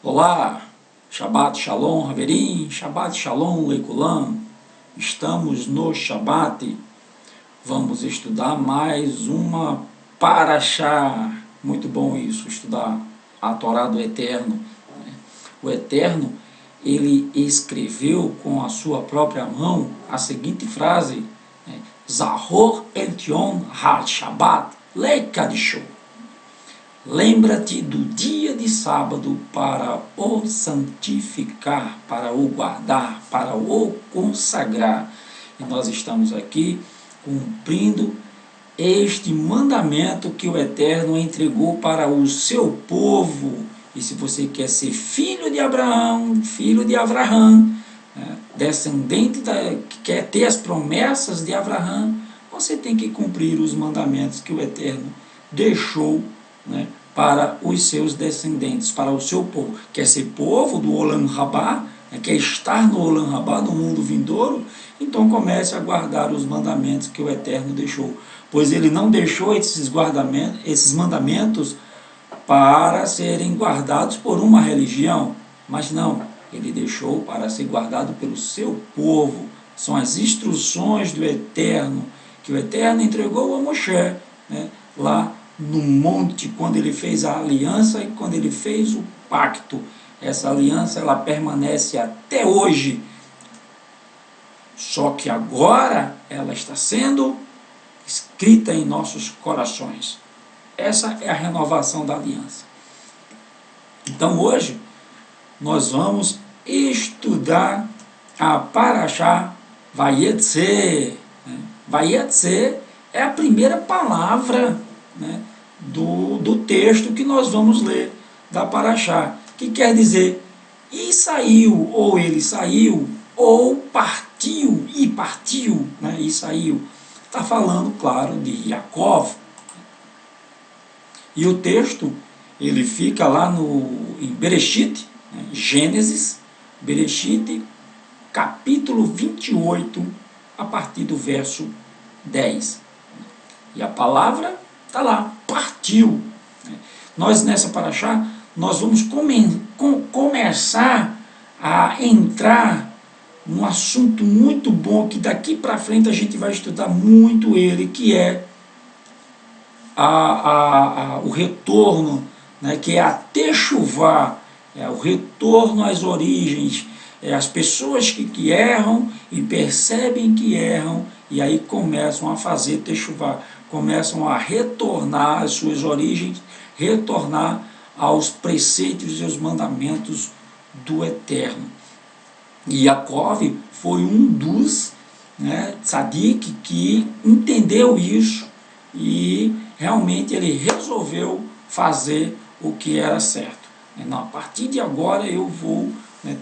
Olá, Shabbat Shalom Haverim, Shabbat Shalom Leikulam. Estamos no Shabbat. Vamos estudar mais uma Parashá. Muito bom isso, estudar a Torá do Eterno. O Eterno, ele escreveu com a sua própria mão a seguinte frase: Zahor Eltion HaShabbat Leikadisho. Lembra-te do dia de sábado para o santificar, para o guardar, para o consagrar. E nós estamos aqui cumprindo este mandamento que o Eterno entregou para o seu povo. E se você quer ser filho de Abraão, filho de Avraham, descendente que quer ter as promessas de Avraham, você tem que cumprir os mandamentos que o Eterno deixou, para os seus descendentes, para o seu povo. Quer ser povo do Olam Rabá, quer estar no Olam Rabá, no mundo vindouro, então comece a guardar os mandamentos que o Eterno deixou. Pois ele não deixou esses mandamentos para serem guardados por uma religião, mas não, ele deixou para ser guardado pelo seu povo. São as instruções do Eterno, que o Eterno entregou a Moshe, lá no monte, quando ele fez a aliança e quando ele fez o pacto. Essa aliança, ela permanece até hoje, só que agora ela está sendo escrita em nossos corações. Essa é a renovação da aliança. Então hoje nós vamos estudar a Parashá Vayetze. Vayetze é a primeira palavra do texto que nós vamos ler da Parashá, que quer dizer e saiu, ou ele saiu, ou partiu, e partiu, e saiu. Está falando, claro, de Yaakov. E o texto, ele fica lá em Bereshit, Gênesis, Bereshit, capítulo 28, a partir do verso 10. E a palavra está lá, partiu. Nós nessa Parashá, nós vamos começar a entrar num assunto muito bom, que daqui para frente a gente vai estudar muito ele, que é o retorno, que é a Teshuvá, o retorno às origens, as pessoas que erram e percebem que erram, e aí começam a fazer Teshuvá, começam a retornar às suas origens, retornar aos preceitos e aos mandamentos do Eterno. E Yaakov foi um dos tzadik que entendeu isso e realmente ele resolveu fazer o que era certo. Não, a partir de agora eu vou...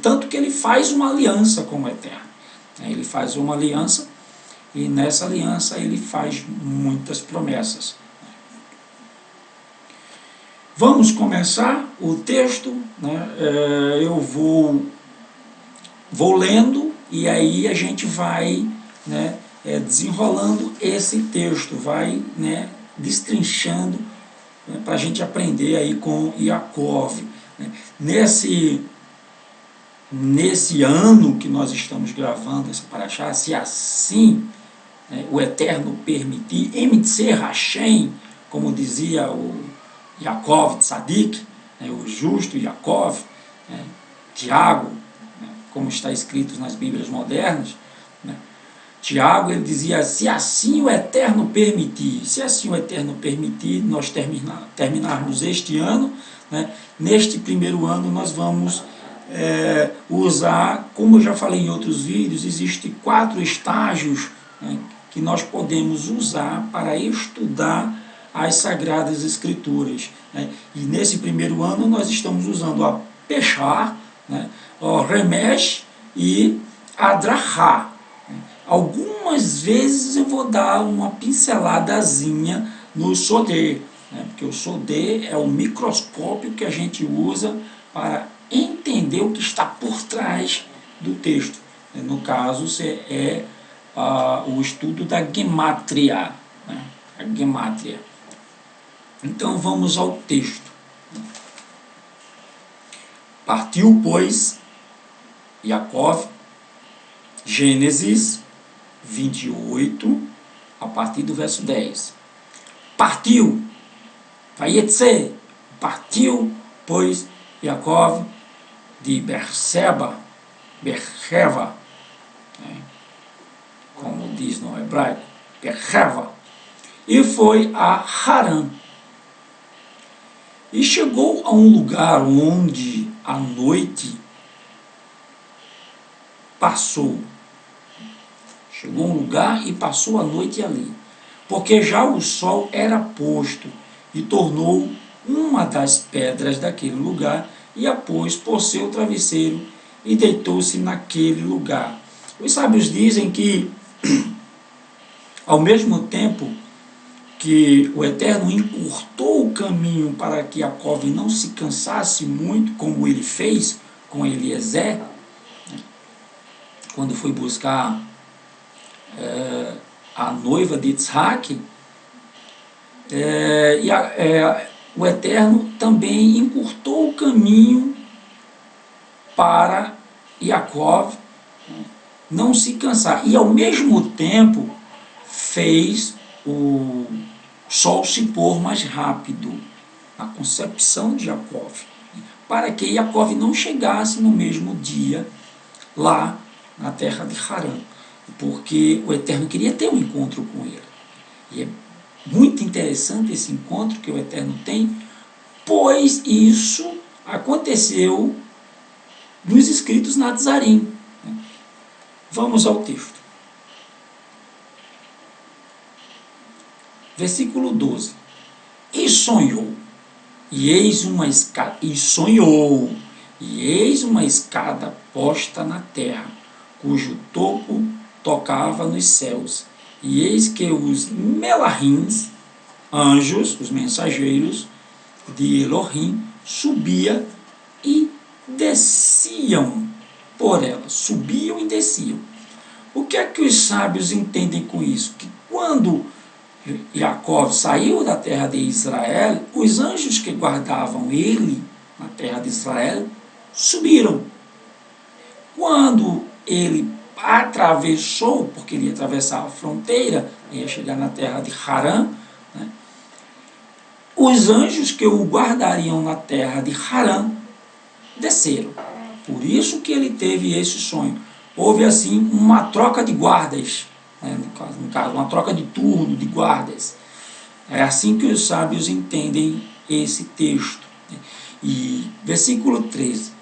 tanto que ele faz uma aliança com o Eterno. Ele faz uma aliança e nessa aliança ele faz muitas promessas. Vamos começar o texto. Eu vou lendo e aí a gente vai desenrolando esse texto, vai destrinchando para a gente aprender aí com Yaakov. Nesse ano que nós estamos gravando essa Parashá, se assim o Eterno permitir, Emitzer Hashem, como dizia o Yaakov Tzadik, o justo Yaakov, Tiago, como está escrito nas Bíblias modernas, Tiago, ele dizia, se assim o Eterno permitir, se assim o Eterno permitir, nós terminarmos este ano, neste primeiro ano nós vamos usar, como eu já falei em outros vídeos, existem 4 estágios que nós podemos usar para estudar as Sagradas Escrituras. E nesse primeiro ano nós estamos usando a Peshar, o Remesh e a Drachá. Algumas vezes eu vou dar uma pinceladazinha no Sodê, porque o Sodê é o microscópio que a gente usa para entender o que está por trás do texto. No caso, é o estudo da Gemátria. A Gemátria. Então vamos ao texto. Partiu, pois, Jacó, Gênesis 28, a partir do verso 10. Partiu, Vayetze, partiu, pois, Jacó de Berseba, né, como diz no hebraico, Bercheva, e foi a Harã. E chegou a um lugar onde a noite passou. Chegou a um lugar e passou a noite ali, porque já o sol era posto, e tornou uma das pedras daquele lugar, e a pôs por seu travesseiro, e deitou-se naquele lugar. Os sábios dizem que, ao mesmo tempo que o Eterno encurtou o caminho para que Jacó não se cansasse muito, como ele fez com Eliezer, quando foi buscar a noiva de Isaac, o Eterno também encurtou o caminho para Jacó não se cansar. E, ao mesmo tempo, fez o sol se pôr mais rápido na concepção de Jacó, para que Jacó não chegasse no mesmo dia lá na terra de Harã, porque o Eterno queria ter um encontro com ele. E é muito interessante esse encontro que o Eterno tem, pois isso aconteceu nos escritos na Tzarim. Vamos ao texto. Versículo 12. E sonhou, e eis uma escada, e eis uma escada posta na terra, cujo topo tocava nos céus. E eis que os melahins, anjos, os mensageiros de Elohim, subia e desciam por ela. Subiam e desciam. O que é que os sábios entendem com isso? Que quando Jacó saiu da terra de Israel, os anjos que guardavam ele na terra de Israel subiram. Quando ele atravessou, porque ele ia atravessar a fronteira, ia chegar na terra de Harã, né, os anjos que o guardariam na terra de Harã desceram. Por isso que ele teve esse sonho. Houve assim uma troca de guardas, né, no caso, uma troca de turno, de guardas. É assim que os sábios entendem esse texto. E versículo 13.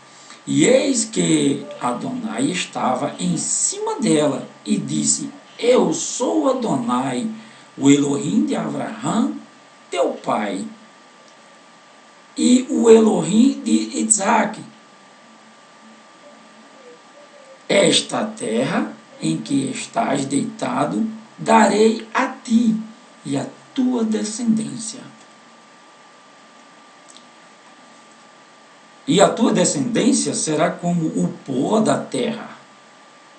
E eis que Adonai estava em cima dela e disse: Eu sou Adonai, o Elohim de Abraão, teu pai, e o Elohim de Isaac. Esta terra em que estás deitado, darei a ti e a tua descendência. E a tua descendência será como o pó da terra,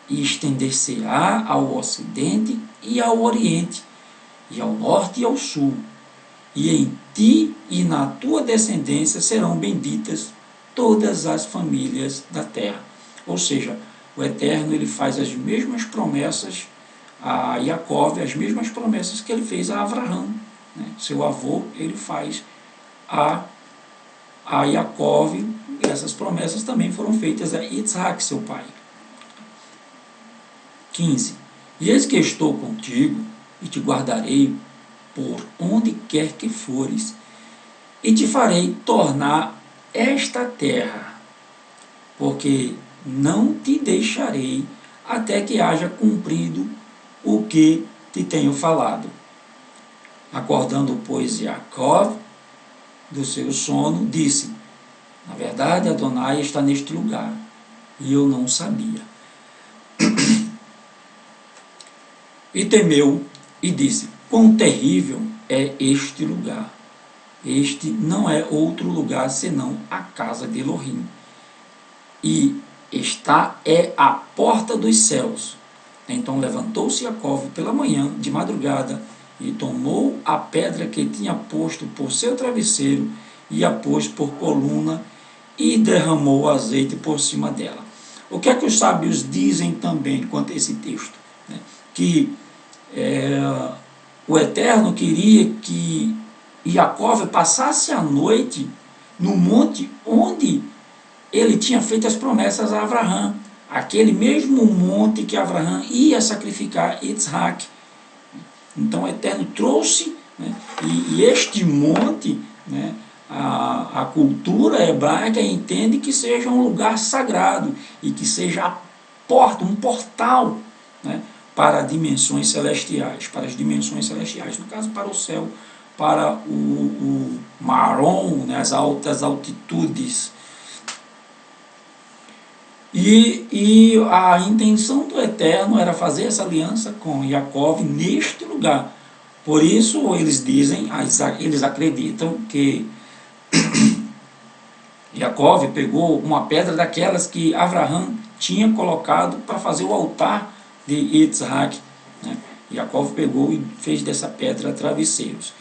e estender-se-á ao ocidente e ao oriente, e ao norte e ao sul. E em ti e na tua descendência serão benditas todas as famílias da terra. Ou seja, o Eterno ele faz as mesmas promessas a Jacó, as mesmas promessas que ele fez a Abraão, né? Seu avô, ele faz a Jacó, e essas promessas também foram feitas a Isaac, seu pai. 15. E eis que estou contigo, e te guardarei por onde quer que fores, e te farei tornar esta terra, porque não te deixarei até que haja cumprido o que te tenho falado. Acordando, pois, Jacó do seu sono, disse: Na verdade, Adonai está neste lugar, e eu não sabia. E temeu, e disse: Quão terrível é este lugar! Este não é outro lugar senão a casa de Elohim. E esta é a porta dos céus. Então levantou-se Jacó pela manhã, de madrugada, e tomou a pedra que tinha posto por seu travesseiro, e a pôs por coluna, e derramou azeite por cima dela. O que é que os sábios dizem também quanto a esse texto? Né? Que o Eterno queria que Jacó passasse a noite no monte onde ele tinha feito as promessas a Abraão, aquele mesmo monte que Abraão ia sacrificar Isaac. Então o Eterno trouxe, né, e este monte, né, a cultura hebraica entende que seja um lugar sagrado e que seja a porta, um portal, né, para dimensões celestiais, para as dimensões celestiais, no caso para o céu, para o Marom, né, as altas altitudes. E a intenção do Eterno era fazer essa aliança com Jacó neste lugar. Por isso eles dizem, eles acreditam que Jacó pegou uma pedra daquelas que Abraão tinha colocado para fazer o altar de Isaac. Né? Jacó pegou e fez dessa pedra travesseiros.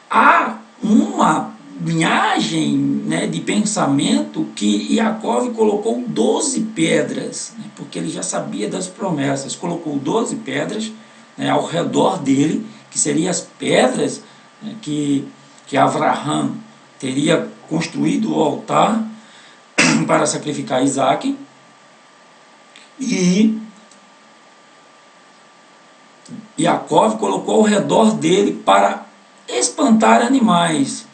Há uma linhagem, né, de pensamento que Jacó colocou 12 pedras, né, porque ele já sabia das promessas, colocou 12 pedras, né, ao redor dele, que seriam as pedras, né, que Abraão teria construído o altar para sacrificar Isaac, e Jacó colocou ao redor dele para espantar animais,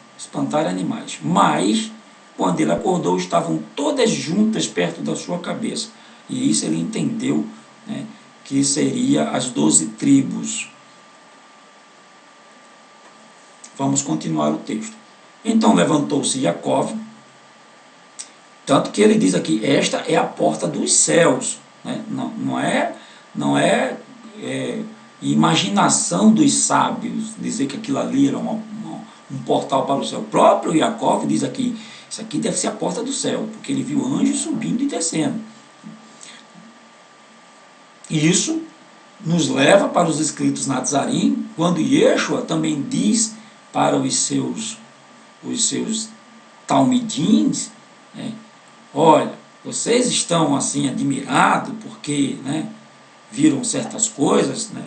mas quando ele acordou estavam todas juntas perto da sua cabeça, e isso ele entendeu, né, que seria as 12 tribos. Vamos continuar o texto. Então levantou-se Jacó, tanto que ele diz aqui, esta é a porta dos céus, né? Não é imaginação dos sábios dizer que aquilo ali era um portal para o céu. O próprio Jacó diz aqui, isso aqui deve ser a porta do céu, porque ele viu anjos subindo e descendo. E isso nos leva para os escritos Nazarim, quando Yeshua também diz para os seus talmidins, né, olha, vocês estão assim admirados porque, né, viram certas coisas, né,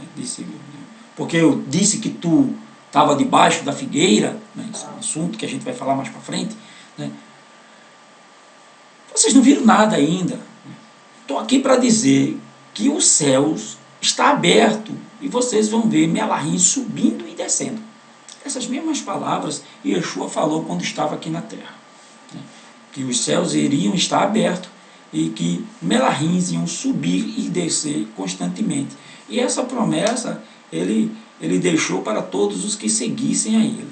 porque eu disse que tu estava debaixo da figueira, né, esse é um assunto que a gente vai falar mais para frente, né, vocês não viram nada ainda. Estou aqui para dizer que os céus está aberto e vocês vão ver Melahim subindo e descendo. Essas mesmas palavras Yeshua falou quando estava aqui na terra, né, que os céus iriam estar abertos e que Melahins iam subir e descer constantemente. E essa promessa ele deixou para todos os que seguissem a ele.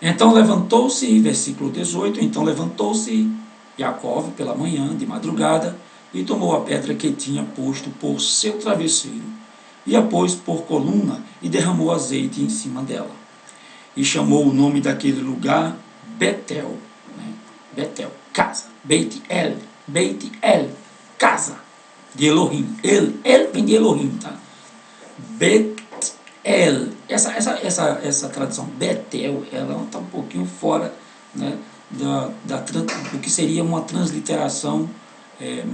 Então levantou-se, versículo 18, então levantou-se Jacó pela manhã, de madrugada, e tomou a pedra que tinha posto por seu travesseiro, e a pôs por coluna, e derramou azeite em cima dela. E chamou o nome daquele lugar Betel, né? Betel, casa, Beit El, casa de Elohim. El vem de Elohim, tá? Bet El, essa tradução Betel, ela está um pouquinho fora, né, do que seria uma transliteração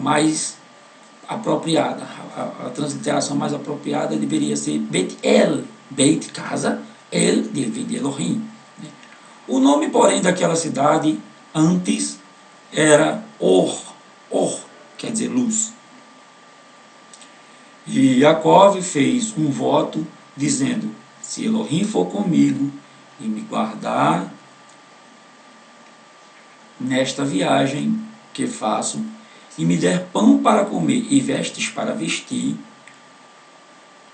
mais apropriada. A transliteração mais apropriada deveria ser Bet El, Beit, casa, El, vem de Elohim. Né? O nome, porém, daquela cidade antes era Or, quer dizer luz. E Jacó fez um voto dizendo, se Elohim for comigo e me guardar nesta viagem que faço, e me der pão para comer e vestes para vestir,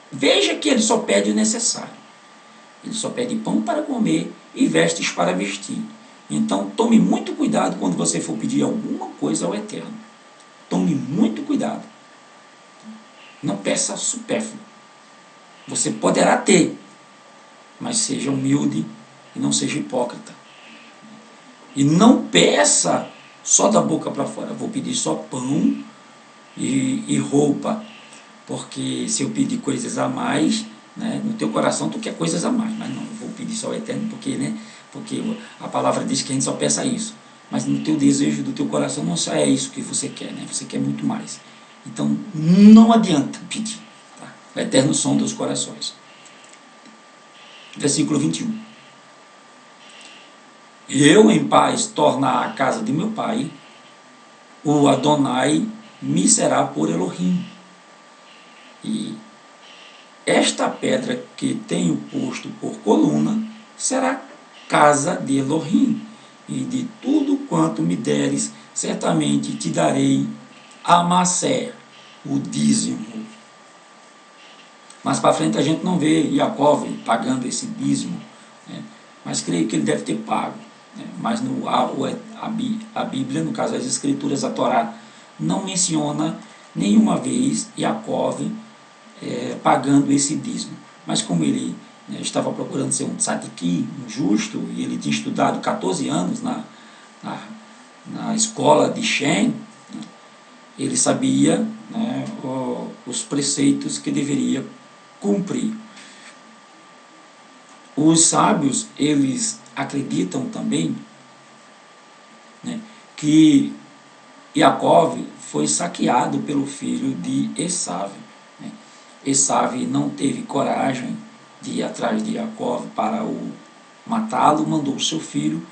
veja que ele só pede o necessário. Ele só pede pão para comer e vestes para vestir. Então, tome muito cuidado quando você for pedir alguma coisa ao Eterno. Tome muito cuidado. Não peça supérfluo. Você poderá ter, mas seja humilde e não seja hipócrita. E não peça só da boca para fora. Vou pedir só pão e roupa, porque se eu pedir coisas a mais, né, no teu coração tu quer coisas a mais, mas não, eu vou pedir só ao Eterno, porque, né, porque a palavra diz que a gente só peça isso, mas no teu desejo do teu coração não só é isso que você quer, né? Você quer muito mais. Então não adianta pedir, tá? O eterno som dos corações. Versículo 21. Eu em paz tornar a casa de meu pai, o Adonai me será por Elohim. E esta pedra que tenho posto por coluna será casa de Elohim, e de tudo quanto me deres, certamente te darei a Massé, o dízimo. Mais para frente a gente não vê Jacó pagando esse dízimo, né? Mas creio que ele deve ter pago, né? Mas a Bíblia, no caso as Escrituras, a Torá, não menciona nenhuma vez Jacó pagando esse dízimo. Mas como ele estava procurando ser um tzadiki, um justo, e ele tinha estudado 14 anos na escola de Shem, né, ele sabia, né, os preceitos que deveria cumprir. Os sábios, eles acreditam também, né, que Jacó foi saqueado pelo filho de Esaú. Esaú não teve coragem de ir atrás de Jacó para o matá-lo, mandou o seu filho,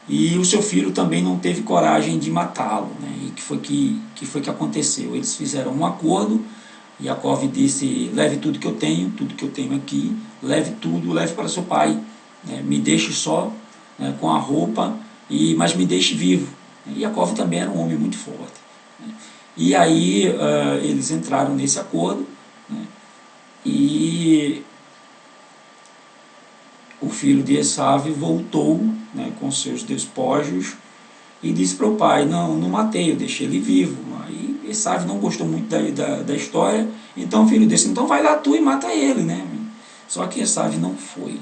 e o seu filho também não teve coragem de matá-lo, né? E que foi que aconteceu? Eles fizeram um acordo. Jacó disse: leve tudo que eu tenho aqui, leve tudo, leve para seu pai, né? Me deixe só, né, com a roupa, mas me deixe vivo. E Jacó também era um homem muito forte, né? E aí eles entraram nesse acordo, né? E o filho de Esaú voltou, né, com seus despojos, e disse para o pai: não matei, eu deixei ele vivo. Aí Esaú não gostou muito da história, então o filho disse: então vai lá tu e mata ele, né? Só que Esaú não foi.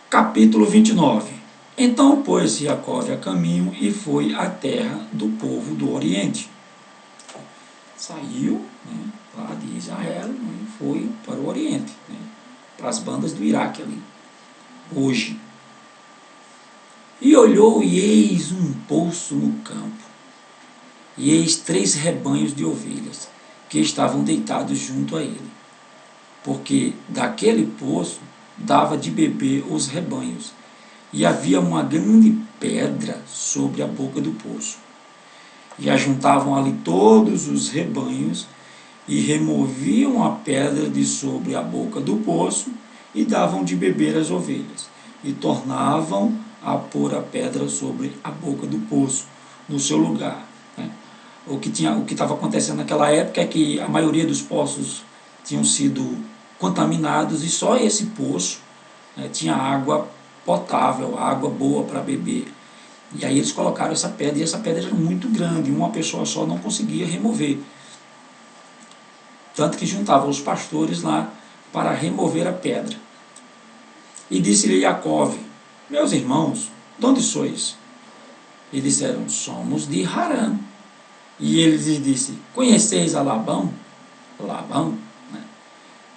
Capítulo 29. Então pôs-se Jacó a caminho e foi à terra do povo do Oriente. Saiu, né, lá de Israel, né, e foi para o Oriente, né, para as bandas do Iraque ali, hoje. E olhou, e eis um poço no campo, e eis 3 rebanhos de ovelhas, que estavam deitados junto a ele, porque daquele poço dava de beber os rebanhos, e havia uma grande pedra sobre a boca do poço. E ajuntavam ali todos os rebanhos, e removiam a pedra de sobre a boca do poço, e davam de beber às ovelhas, e tornavam a pôr a pedra sobre a boca do poço, no seu lugar, né? O que estava acontecendo naquela época é que a maioria dos poços tinham sido contaminados, e só esse poço, né, tinha água potável, água boa para beber. E aí eles colocaram essa pedra, e essa pedra era muito grande, uma pessoa só não conseguia remover. Tanto que juntavam os pastores lá para remover a pedra. E disse-lhe Jacó: meus irmãos, de onde sois? E disseram: somos de Harã. E ele lhes disse: conheceis a Labão? Labão, né,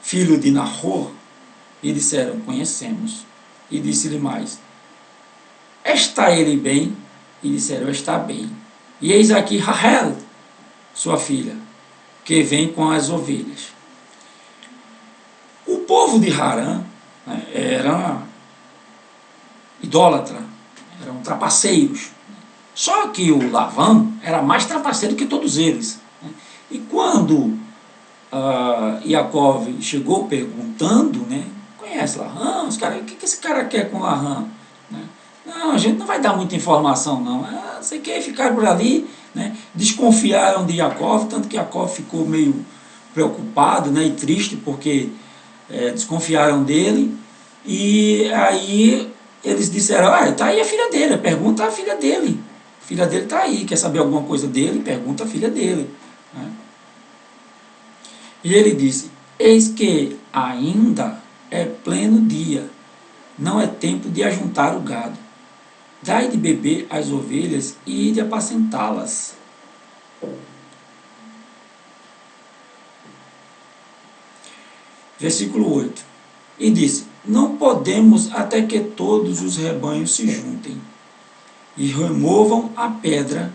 filho de Nahor? E disseram: conhecemos. E disse-lhe mais: está ele bem? E disseram: está bem. E eis aqui Rahel, sua filha, que vem com as ovelhas. O povo de Harã, né, era idólatra, eram trapaceiros. Só que o Labão era mais trapaceiro que todos eles, né? E quando Jacó chegou perguntando, né, conhece Labão? O que esse cara quer com Labão? Né? Não, a gente não vai dar muita informação, não. Você quer ficar por ali, né? Desconfiaram de Jacó, tanto que Jacó ficou meio preocupado, né, e triste, porque desconfiaram dele. E aí eles disseram: está aí a filha dele, pergunta a filha dele. A filha dele está aí, quer saber alguma coisa dele? Pergunta a filha dele, né? E ele disse: eis que ainda é pleno dia, não é tempo de ajuntar o gado. Dai de beber às ovelhas e de apacentá-las. Versículo 8. E disse: não podemos até que todos os rebanhos se juntem e removam a pedra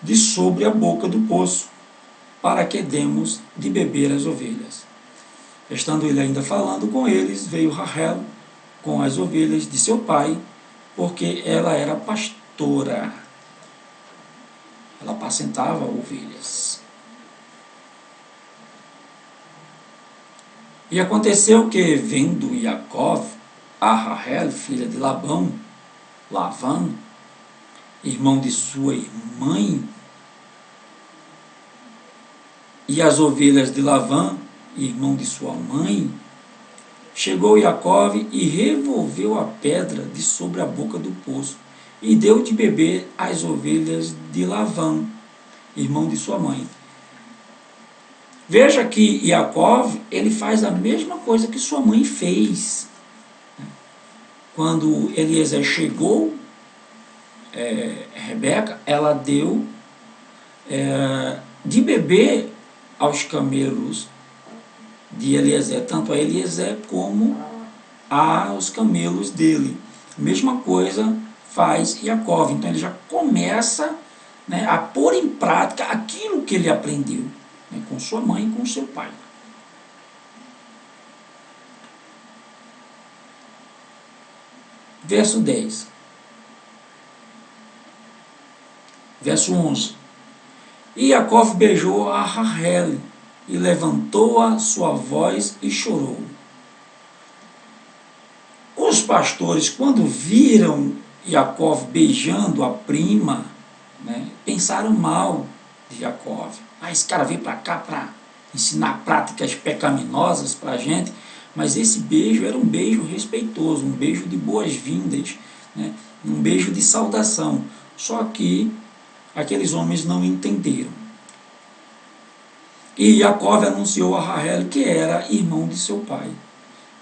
de sobre a boca do poço, para que demos de beber às ovelhas. Estando ele ainda falando com eles, veio Rachel com as ovelhas de seu pai, porque ela era pastora. Ela apacentava ovelhas. E aconteceu que, vendo Jacó a Rachel, filha de Labão, irmão de sua mãe, e as ovelhas de Labão, irmão de sua mãe, chegou Jacó e revolveu a pedra de sobre a boca do poço, e deu de beber às ovelhas de Labão, irmão de sua mãe. Veja que Jacó, ele faz a mesma coisa que sua mãe fez. Quando Eliezer chegou, Rebeca, ela deu de beber aos camelos de Eliezer, tanto a Eliezer como aos camelos dele. Mesma coisa faz Jacó. Então ele já começa, né, a pôr em prática aquilo que ele aprendeu, né, com sua mãe e com seu pai. Verso 10. Verso 11. E Jacó beijou a Rachel, e levantou a sua voz e chorou. Os pastores, quando viram Jacó beijando a prima, né, pensaram mal de Jacó. Esse cara veio para cá para ensinar práticas pecaminosas para a gente, mas esse beijo era um beijo respeitoso, um beijo de boas-vindas, né, um beijo de saudação. Só que aqueles homens não entenderam. E Jacó anunciou a Rachel que era irmão de seu pai,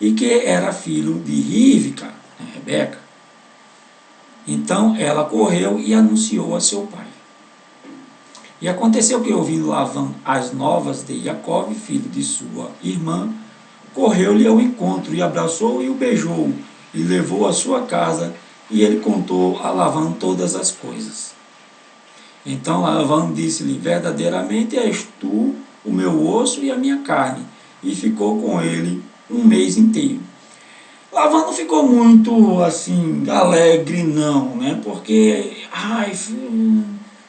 e que era filho de Rivca, Rebeca. Então ela correu e anunciou a seu pai. E aconteceu que, ouvindo Labão as novas de Jacó, filho de sua irmã, correu-lhe ao encontro, e abraçou e o beijou, e levou à sua casa, e ele contou a Labão todas as coisas. Então Labão disse-lhe: verdadeiramente és tu o meu osso e a minha carne. E ficou com ele um mês inteiro. Labão não ficou muito assim alegre não, né? Porque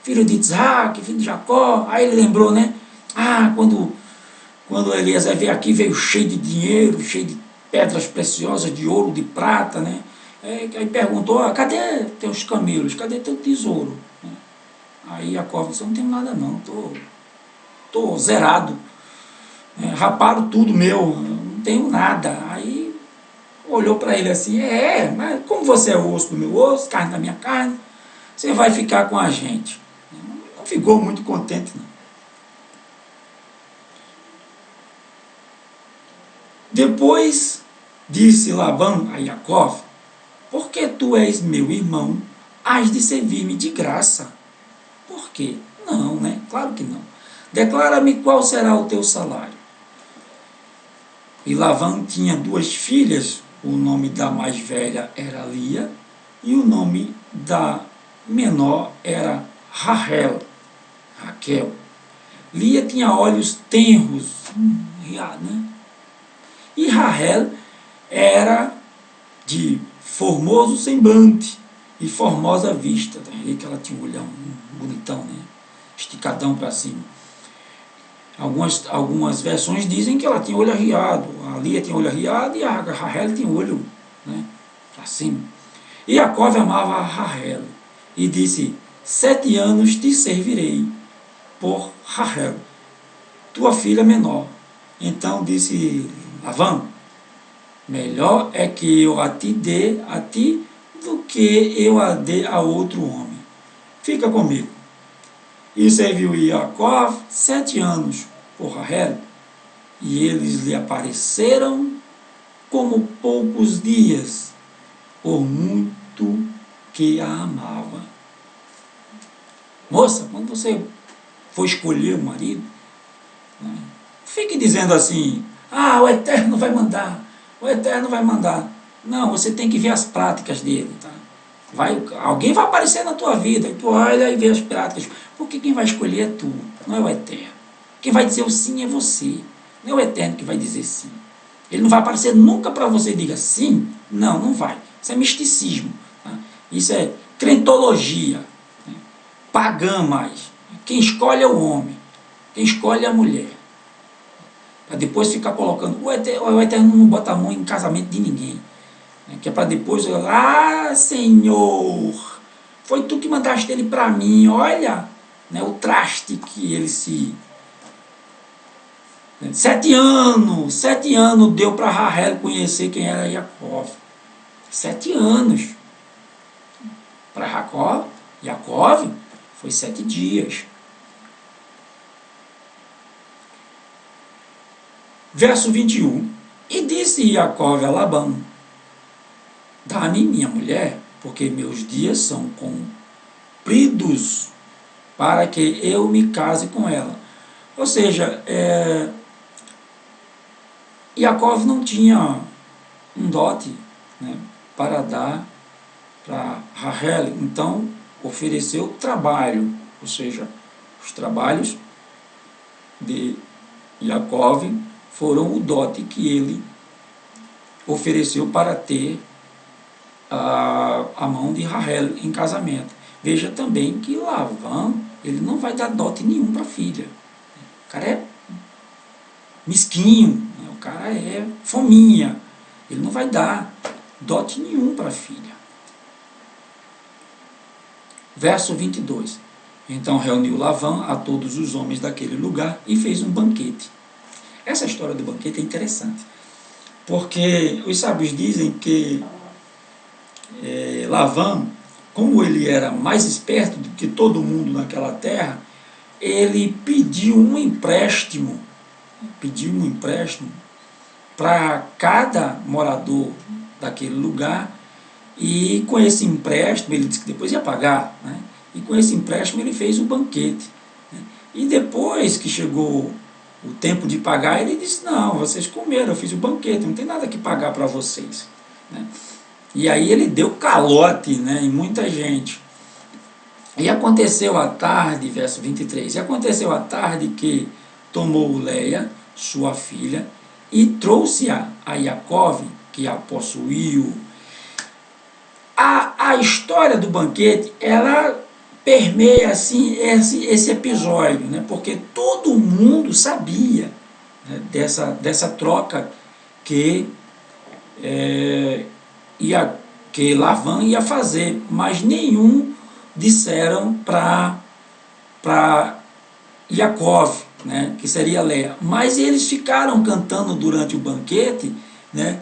filho de Isaac, filho de Jacó. Aí ele lembrou, né? Quando Eliezer veio aqui, veio cheio de dinheiro, cheio de pedras preciosas, de ouro, de prata, né? Aí perguntou: cadê teus camelos? Cadê teu tesouro? Aí Jacó disse: eu não tenho nada não, estou zerado, raparam tudo meu, não tenho nada. Aí olhou para ele assim: mas como você é osso do meu osso, carne da minha carne, você vai ficar com a gente. Não ficou muito contente não. Depois disse Labão a Jacó: porque tu és meu irmão, hás de servir-me de graça. Por quê? Não, né? Claro que não. Declara-me qual será o teu salário. E Labão tinha 2 filhas, o nome da mais velha era Lia, e o nome da menor era Raquel. Lia tinha olhos tenros, né? E Raquel era de formoso semblante e formosa vista. Aí que ela tinha um olhão bonitão, né? Esticadão para cima. Algumas versões dizem que ela tinha olho arriado. A Lia tinha olho arriado e a Raquel tinha olho, né, para cima. E Jacó amava a Raquel e disse: 7 anos te servirei por Raquel, tua filha menor. Então disse Labão: melhor é que eu a te dê a ti do que eu a dê a outro homem. Fica comigo. E serviu Jacó 7 anos por Raquel, e eles lhe apareceram como poucos dias, por muito que a amava. Moça, quando você for escolher o marido, né, fique dizendo assim: o Eterno vai mandar, o Eterno vai mandar. Não, você tem que ver as práticas dele. Tá? Alguém vai aparecer na tua vida, e tu olha e vê as práticas. Porque quem vai escolher é tu, não é o Eterno. Quem vai dizer o sim é você. Não é o Eterno que vai dizer sim. Ele não vai aparecer nunca para você e diga sim. Não, não vai. Isso é misticismo. Tá? Isso é crentologia. Né? Pagã mais. Quem escolhe é o homem. Quem escolhe é a mulher. Para depois ficar colocando. O Eterno não bota a mão em casamento de ninguém. Né? Que é para depois. Senhor, foi tu que mandaste ele para mim. Olha, né, o traste que ele se. 7 anos deu para Rahel conhecer quem era Jacó. 7 anos. Para Jacó foi 7 dias. Verso 21. E disse Jacó a Labão: dá-me minha mulher, porque meus dias são cumpridos, para que eu me case com ela. Ou seja, Jacó não tinha um dote, né, para dar para Rahel, então ofereceu trabalho, ou seja, os trabalhos de Jacó foram o dote que ele ofereceu para ter a mão de Rahel em casamento. Veja também que Labão, ele não vai dar dote nenhum para a filha. O cara é mesquinho, né? O cara é fominha. Ele não vai dar dote nenhum para a filha. Verso 22. Então reuniu Labão a todos os homens daquele lugar e fez um banquete. Essa história do banquete é interessante, porque os sábios dizem que Labão, como ele era mais esperto do que todo mundo naquela terra, ele pediu um empréstimo para cada morador daquele lugar, e com esse empréstimo, ele disse que depois ia pagar, né? E com esse empréstimo ele fez o banquete. Né? E depois que chegou o tempo de pagar, ele disse: não, vocês comeram, eu fiz o banquete, não tem nada que pagar para vocês. Né? E aí ele deu calote, né, em muita gente. E aconteceu à tarde, verso 23, e aconteceu à tarde que tomou Leia, sua filha, e trouxe-a a Jacó, que a possuiu. A história do banquete, ela permeia assim esse episódio, né, porque todo mundo sabia, né, dessa troca que que Labão ia fazer, mas nenhum disseram para Jacó, né, que seria Leia. Mas eles ficaram cantando durante o banquete, né,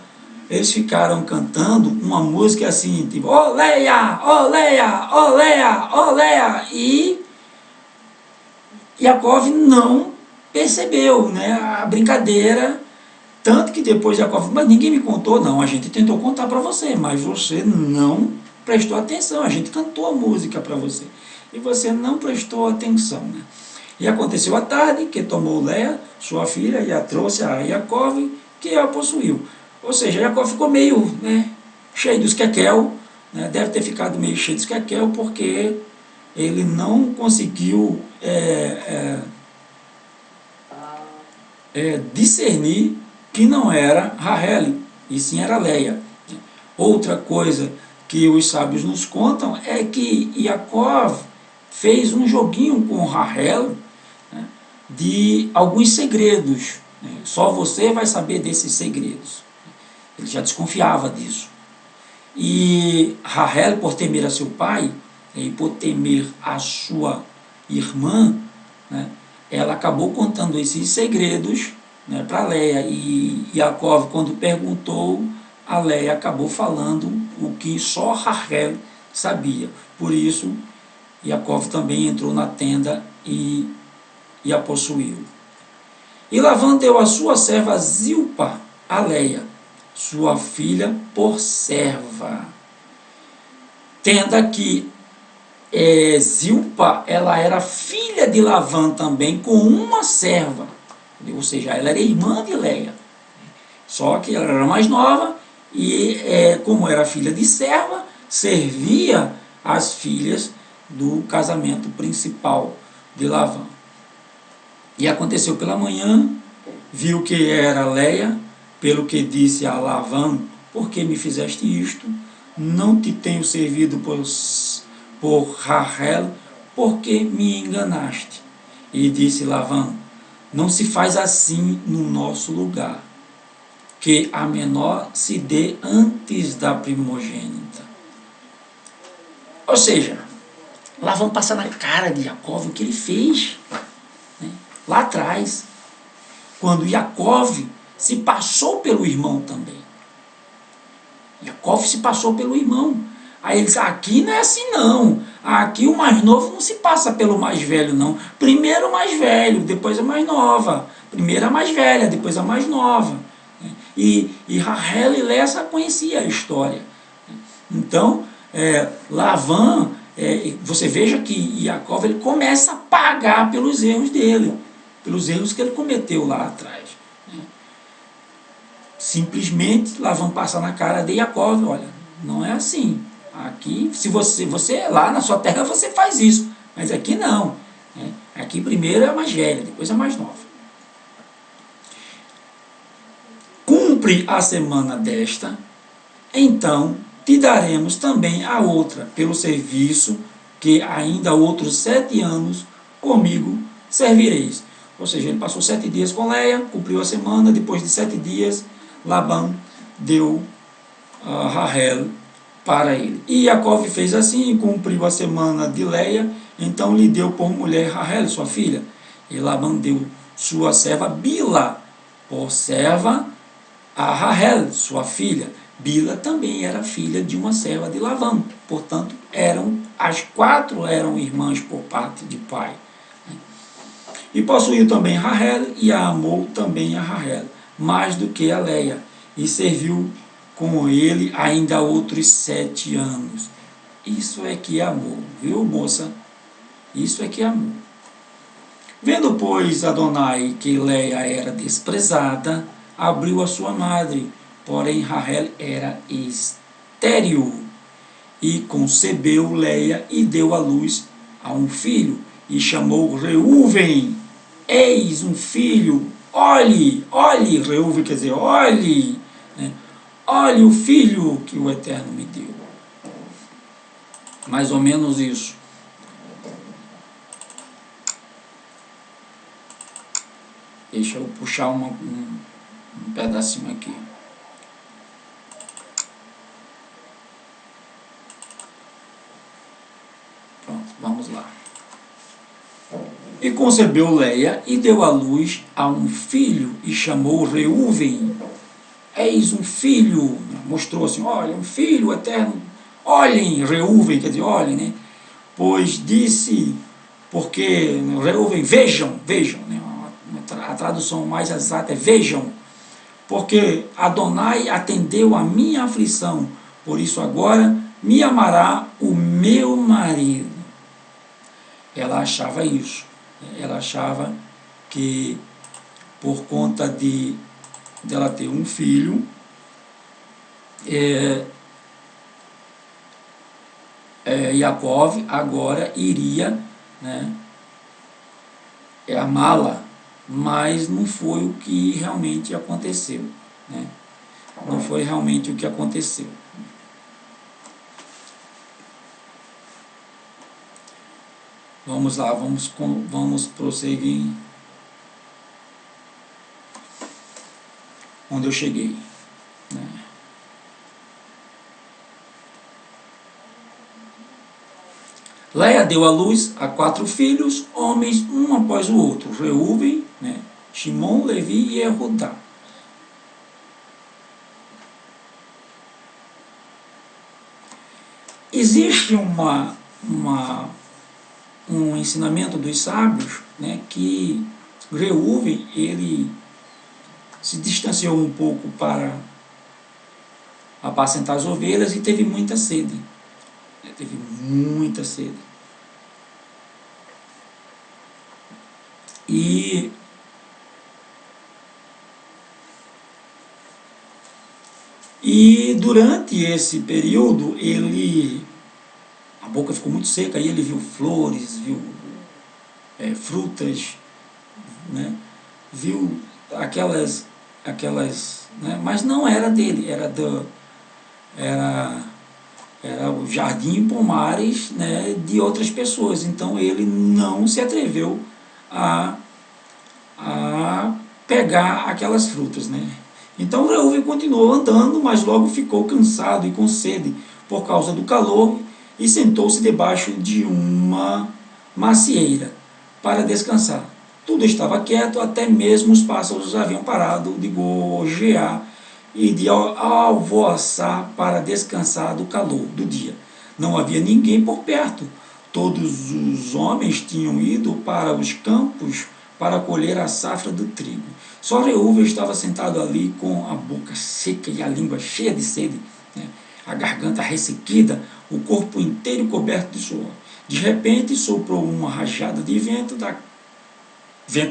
eles ficaram cantando uma música assim, tipo, ó Leia, ó Leia, ó Leia, ó Leia, e Jacó não percebeu, né, a brincadeira. Tanto que depois Jacó falou: mas ninguém me contou. Não, a gente tentou contar para você, mas você não prestou atenção. A gente cantou a música para você e você não prestou atenção. Né? E aconteceu à tarde que tomou Leia, sua filha, e a trouxe a Jacó, que a possuiu. Ou seja, Jacó ficou meio, né, cheio dos quequel, né, deve ter ficado meio cheio dos quequel, porque ele não conseguiu discernir que não era Rahel, e sim era Leia. Outra coisa que os sábios nos contam é que Jacó fez um joguinho com Rahel, né, de alguns segredos. Né, só você vai saber desses segredos. Ele já desconfiava disso. E Rahel, por temer a seu pai, e por temer a sua irmã, né, ela acabou contando esses segredos, né, para Leia, e Jacó, quando perguntou, a Leia acabou falando o que só Rahel sabia. Por isso, Jacó também entrou na tenda e a possuiu. E Labão deu a sua serva Zilpa a Leia, sua filha, por serva. Tenda que Zilpa, ela era filha de Labão também, com uma serva. Ou seja, ela era irmã de Leia. Só que ela era mais nova e, como era filha de serva, servia as filhas do casamento principal de Labão. E aconteceu pela manhã, viu que era Leia, pelo que disse a Labão: por que me fizeste isto? Não te tenho servido por Rachel, porque me enganaste. E disse Labão: não se faz assim no nosso lugar, que a menor se dê antes da primogênita. Ou seja, Labão passa na cara de Jacó o que ele fez, né? Lá atrás, quando Jacó se passou pelo irmão também. Jacó se passou pelo irmão. Aí ele disse: aqui não é assim não. Aqui o mais novo não se passa pelo mais velho não. Primeiro o mais velho, depois a mais nova. Primeiro a mais velha, depois a mais nova. E Rachel e Léa conhecia a história. Então, Labão, você veja que Jacó ele começa a pagar pelos erros dele, pelos erros que ele cometeu lá atrás. Simplesmente Labão passa na cara de Jacó: olha, não é assim. Aqui, se você lá na sua terra você faz isso, mas aqui não. Aqui primeiro é a mais velha, depois é a mais nova. Cumpre a semana desta, então te daremos também a outra, pelo serviço que ainda outros 7 anos comigo servireis. Ou seja, ele passou 7 dias com Leia, cumpriu a semana, depois de 7 dias, Labão deu a Rachel para ele. E Jacó fez assim, cumpriu a semana de Leia, então lhe deu por mulher Rachel, sua filha. E Labão deu sua serva Bila por serva a Rachel, sua filha. Bila também era filha de uma serva de Labão. Portanto, as 4 eram irmãs por parte de pai. E possuiu também Rachel e a amou também a Rachel, mais do que a Leia, e serviu com ele ainda outros 7 anos. Isso é que é amor, viu, moça? Isso é que é amor. Vendo, pois, Adonai que Leia era desprezada, abriu a sua madre, porém Rachel era estéril, e concebeu Leia e deu à luz a um filho, e chamou Reuven. Eis um filho, olhe, Reuven quer dizer, olhe, né? Olhe o filho que o Eterno me deu. Mais ou menos isso. Deixa eu puxar um pedacinho aqui. Pronto, vamos lá. E concebeu Leia e deu à luz a um filho e chamou Reuven. Eis um filho, mostrou assim, olha, um filho eterno. Olhem, Reuven, quer dizer, olhem, né? Pois disse, porque Reuven, vejam, né? A tradução mais exata é vejam, porque Adonai atendeu a minha aflição, por isso agora me amará o meu marido. Ela achava isso. Ela achava que por conta dela ter um filho, Jacó agora iria, né, amá-la, mas não foi o que realmente aconteceu, né? Não foi realmente o que aconteceu. Vamos lá, vamos prosseguir onde eu cheguei, né? Leia deu à luz a 4 filhos, homens, um após o outro: Reuven, né, Shimon, Levi e Ehudá. Existe um ensinamento dos sábios, né, que Reuven ele se distanciou um pouco para apacentar as ovelhas e teve muita sede. Teve muita sede. E E durante esse período, a boca ficou muito seca, e ele viu flores, viu frutas, né? Viu aquelas, né? Mas não era dele, era, era o jardim e pomares, né, de outras pessoas. Então ele não se atreveu a, a pegar aquelas frutas, né? Então Reuven continuou andando, mas logo ficou cansado e com sede por causa do calor e sentou-se debaixo de uma macieira para descansar. Tudo estava quieto, até mesmo os pássaros haviam parado de gorjear e de alvoçar para descansar do calor do dia. Não havia ninguém por perto. Todos os homens tinham ido para os campos para colher a safra do trigo. Só Reuven estava sentado ali com a boca seca e a língua cheia de sede, né? A garganta ressequida, o corpo inteiro coberto de suor. De repente soprou uma rajada de vento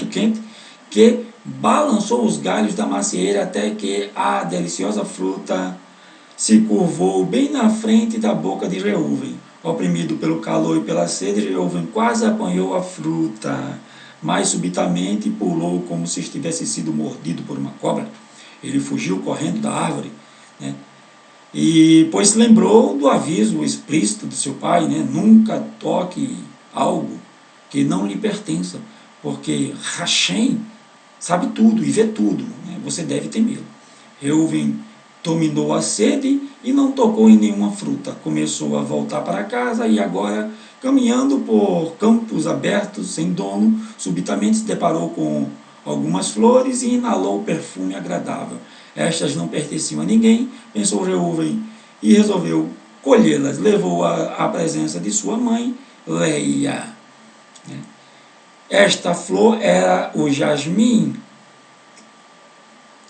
quente, que balançou os galhos da macieira até que a deliciosa fruta se curvou bem na frente da boca de Reuven. Oprimido pelo calor e pela sede, Reuven quase apanhou a fruta, mas subitamente pulou como se estivesse sido mordido por uma cobra. Ele fugiu correndo da árvore, né? E pois lembrou do aviso explícito do seu pai, né? Nunca toque algo que não lhe pertença, porque Hashem sabe tudo e vê tudo, né? Você deve temê-lo. Reuven dominou a sede e não tocou em nenhuma fruta. Começou a voltar para casa e agora, caminhando por campos abertos sem dono, subitamente se deparou com algumas flores e inalou o perfume agradável. Estas não pertenciam a ninguém, pensou Reuven, e resolveu colhê-las. Levou-a à presença de sua mãe, Leia. Esta flor era o jasmim,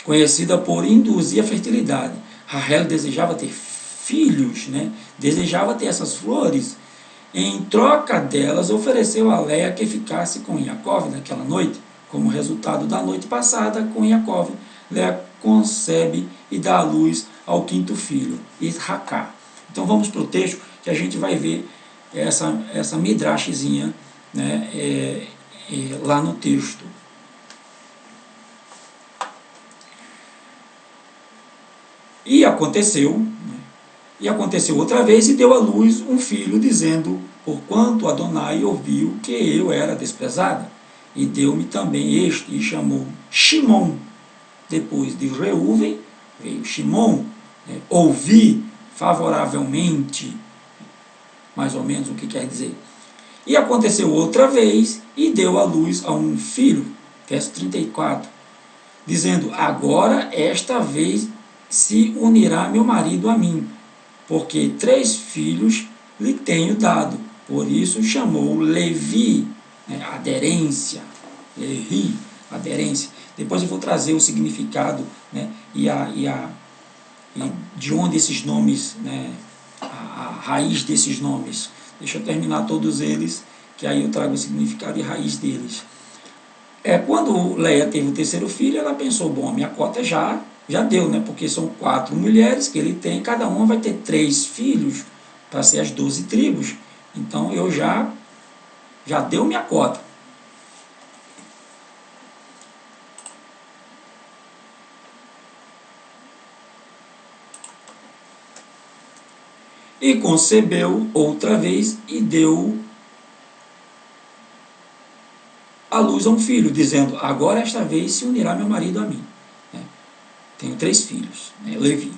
conhecida por induzir a fertilidade. Rahel desejava ter filhos, né? Desejava ter essas flores. Em troca delas, ofereceu a Leia que ficasse com Yaakov naquela noite. Como resultado da noite passada com Yaakov, Leia concebe e dá à luz ao quinto filho, Isaacar. Então vamos para o texto que a gente vai ver essa midrashzinha, né, lá no texto. E aconteceu outra vez e deu à luz um filho, dizendo, porquanto Adonai ouviu que eu era desprezada, e deu-me também este, e chamou Shimon. Depois de Reuven veio Shimon, né? Ouvi favoravelmente, mais ou menos o que quer dizer. E aconteceu outra vez, e deu à luz a um filho, verso 34, dizendo, agora esta vez se unirá meu marido a mim, porque 3 filhos lhe tenho dado. Por isso chamou Levi, né, aderência, Levi, aderência. Depois eu vou trazer o significado, né, e de onde esses nomes, né, a raiz desses nomes. Deixa eu terminar todos eles, que aí eu trago o significado e raiz deles. Quando Leia teve o terceiro filho, ela pensou, bom, a minha cota já deu, né? Porque são 4 mulheres que ele tem, cada uma vai ter 3 filhos para ser as 12 tribos. Então eu já deu minha cota. E concebeu outra vez e deu à luz a um filho, dizendo, agora esta vez se unirá meu marido a mim. Tenho 3 filhos, né? Levi.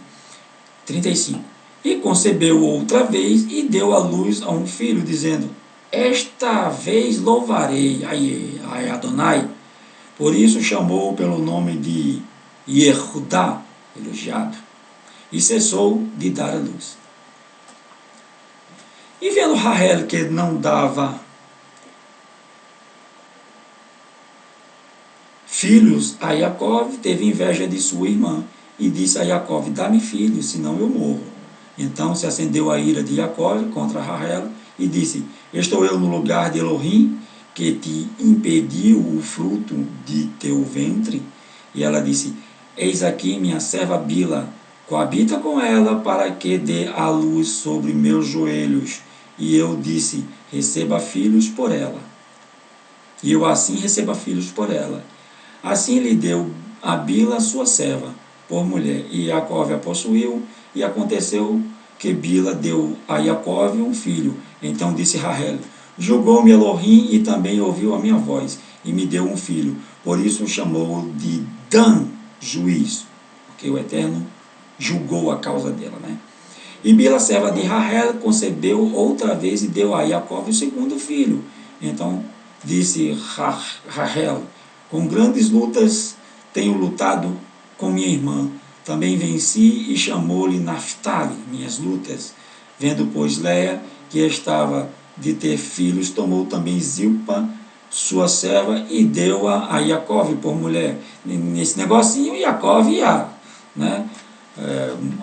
35. E concebeu outra vez e deu à luz a um filho, dizendo, esta vez louvarei a Adonai. Por isso chamou pelo nome de Yehudá, elogiado, e cessou de dar à luz. E vendo Rahel que não dava filhos a Yaakov, teve inveja de sua irmã, e disse a Yaakov, dá-me filhos, senão eu morro. Então se acendeu a ira de Yaakov contra Rahel, e disse, estou eu no lugar de Elohim, que te impediu o fruto de teu ventre? E ela disse, eis aqui minha serva Bila, coabita com ela para que dê a luz sobre meus joelhos. E eu disse, receba filhos por ela. E eu assim receba filhos por ela. Assim lhe deu a Bila, sua serva, por mulher. E Jacó a possuiu, e aconteceu que Bila deu a Jacó um filho. Então disse Rahel, julgou-me Elohim e também ouviu a minha voz, e me deu um filho. Por isso o chamou de Dan, juiz, porque o Eterno julgou a causa dela, né? E Bila, serva de Rahel, concebeu outra vez e deu a Jacó o segundo filho. Então disse Rahel, com grandes lutas tenho lutado com minha irmã. Também venci e chamou-lhe Naphtali, minhas lutas. Vendo, pois, Leia, que estava de ter filhos, tomou também Zilpa, sua serva, e deu-a a Jacó por mulher. Nesse negocinho, Jacó ia, né,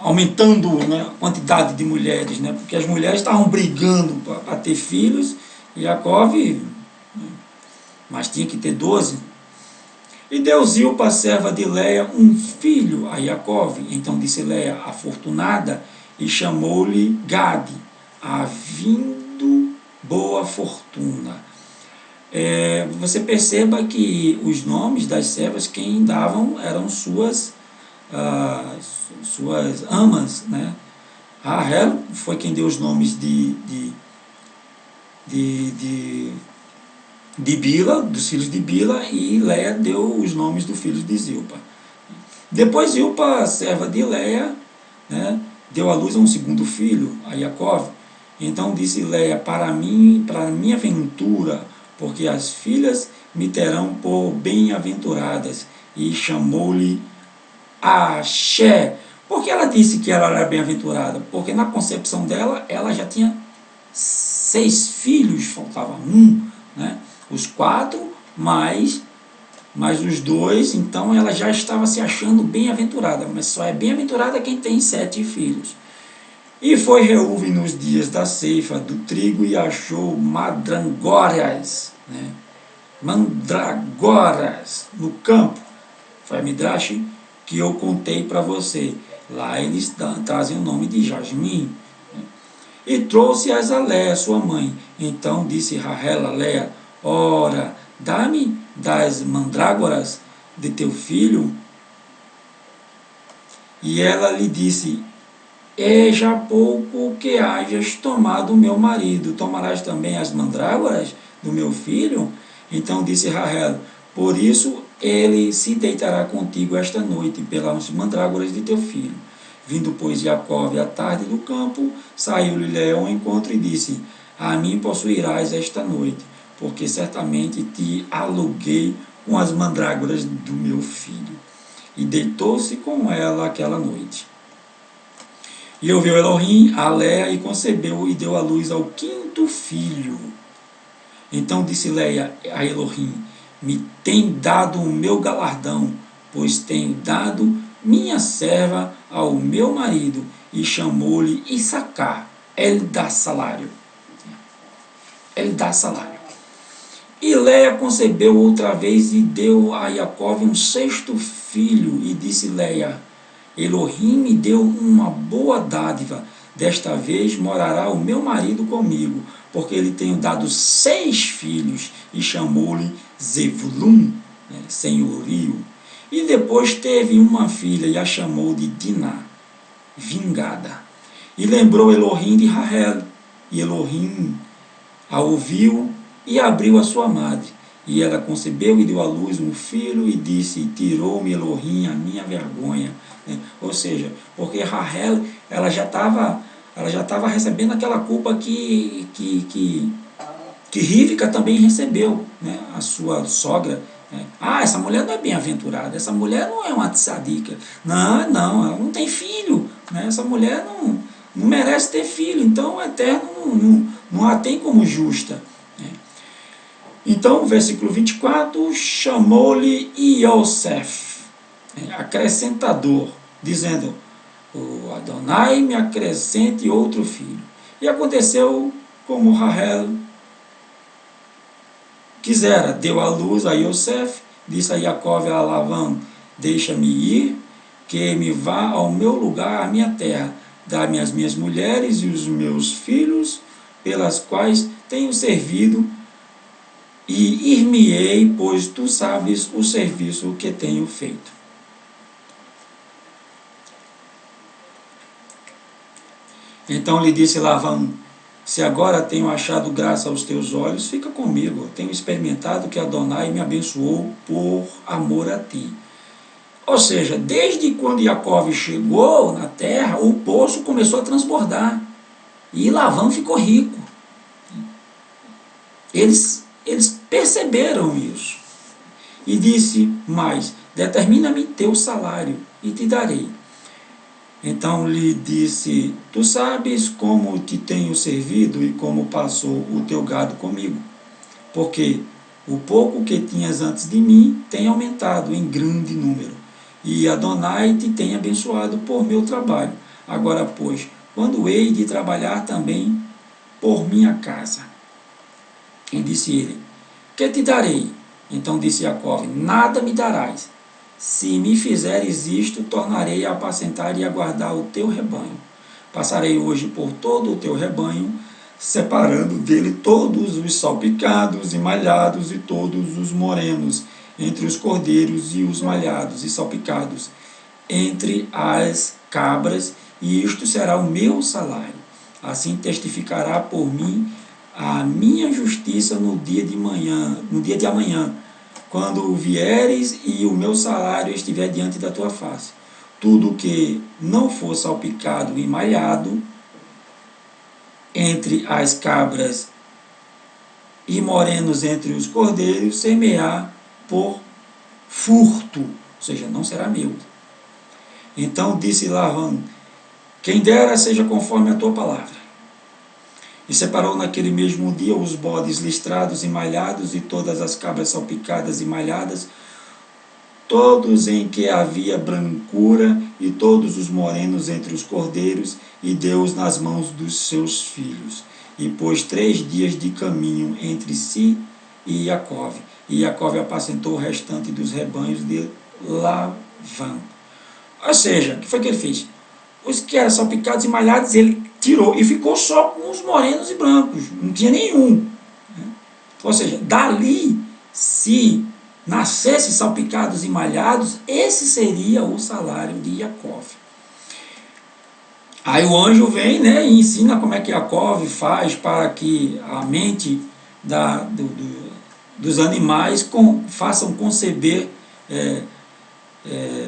aumentando, né, a quantidade de mulheres, né, porque as mulheres estavam brigando para ter filhos, e Jacó, mas tinha que ter 12. E deu Zilpa, serva de Leia, um filho a Jacó. Então disse Leia, afortunada, e chamou-lhe Gade, havindo boa fortuna. Você perceba que os nomes das servas, quem davam eram suas amas, né? Rahel foi quem deu os nomes de Bila, dos filhos de Bila, e Leia deu os nomes dos filhos de Zilpa. Depois Zilpa, serva de Leia, né, deu à luz a um segundo filho, a Jacó. Então disse Leia, para mim, para minha ventura, porque as filhas me terão por bem-aventuradas, e chamou-lhe Axé. Por que ela disse que ela era bem-aventurada? Porque na concepção dela, ela já tinha 6 filhos, faltava um, né? Os 4, mais os 2, então ela já estava se achando bem-aventurada, mas só é bem-aventurada quem tem 7 filhos. E foi Reuve nos dias da ceifa do trigo e achou mandragoras, né? Mandragoras no campo. Foi a Midrash que eu contei para você. Lá eles trazem o nome de Jasmim. Né? E trouxe-as a Leia, sua mãe. Então disse Rahel a Leia, ora, dá-me das mandrágoras de teu filho. E ela lhe disse, é já pouco que hajas tomado meu marido, tomarás também as mandrágoras do meu filho? Então disse Rahel, por isso ele se deitará contigo esta noite, pelas mandrágoras de teu filho. Vindo, pois, Jacó à tarde do campo, saiu-lhe Leia ao encontro e disse, a mim possuirás esta noite, porque certamente te aluguei com as mandrágoras do meu filho. E deitou-se com ela aquela noite. E ouviu Elohim a Leia e concebeu e deu à luz ao 5º filho. Então disse Leia a Elohim, me tem dado o meu galardão, pois tenho dado minha serva ao meu marido, e chamou-lhe Issacar, ele dá salário. Ele dá salário. E Leia concebeu outra vez e deu a Jacó um 6º filho, e disse Leia, Elohim me deu uma boa dádiva, desta vez morará o meu marido comigo, porque ele tem dado 6 filhos, e chamou-lhe Zevulun, né, senhorio. E depois teve uma filha, e a chamou de Diná, vingada. E lembrou Elohim de Rahel, e Elohim a ouviu e abriu a sua madre. E ela concebeu e deu à luz um filho e disse, tirou-me Elohim a minha vergonha. Ou seja, porque Rahel, ela já estava recebendo aquela culpa que Rivka também recebeu, né? A sua sogra. Né? Essa mulher não é bem-aventurada, essa mulher não é uma tzadica. Não, ela não tem filho. Né? Essa mulher não merece ter filho, então o Eterno não a tem como justa. Né? Então, versículo 24, chamou-lhe Yosef, acrescentador, dizendo, o Adonai me acrescente outro filho. E aconteceu como Rahel quisera, deu à luz a Yosef, disse a Jacó a Labão, deixa-me ir, que me vá ao meu lugar, à minha terra, dá-me as minhas mulheres e os meus filhos, pelas quais tenho servido, e ir-me-ei, pois tu sabes o serviço que tenho feito. Então lhe disse Lavão: se agora tenho achado graça aos teus olhos, fica comigo. Tenho experimentado que Adonai me abençoou por amor a ti. Ou seja, desde quando Jacó chegou na terra, o poço começou a transbordar. E Lavão ficou rico. Eles perceberam isso. E disse mais: determina-me teu salário e te darei. Então lhe disse: tu sabes como te tenho servido e como passou o teu gado comigo, porque o pouco que tinhas antes de mim tem aumentado em grande número, e Adonai te tem abençoado por meu trabalho. Agora, pois, quando hei de trabalhar também por minha casa? E disse ele: que te darei? Então disse Jacó: nada me darás. Se me fizeres isto, tornarei a apacentar e a guardar o teu rebanho. Passarei hoje por todo o teu rebanho, separando dele todos os salpicados e malhados e todos os morenos, entre os cordeiros e os malhados e salpicados, entre as cabras, e isto será o meu salário. Assim testificará por mim a minha justiça no dia de amanhã, quando vieres e o meu salário estiver diante da tua face. Tudo que não for salpicado e malhado entre as cabras e morenos entre os cordeiros, semear por furto, ou seja, não será meu. Então disse Lavão: quem dera seja conforme a tua palavra. E separou naquele mesmo dia os bodes listrados e malhados, e todas as cabras salpicadas e malhadas, todos em que havia brancura, e todos os morenos entre os cordeiros, e deu-os nas mãos dos seus filhos. E pôs 3 dias de caminho entre si e Jacó. E Jacó apacentou o restante dos rebanhos de Lavão. Ou seja, o que foi que ele fez? Os que eram salpicados e malhados, ele tirou e ficou só com os morenos e brancos, não tinha nenhum. Ou seja, dali, se nascesse salpicados e malhados, esse seria o salário de Jacó. Aí o anjo vem, né, e ensina como é que Jacó faz para que a mente dos animais façam conceber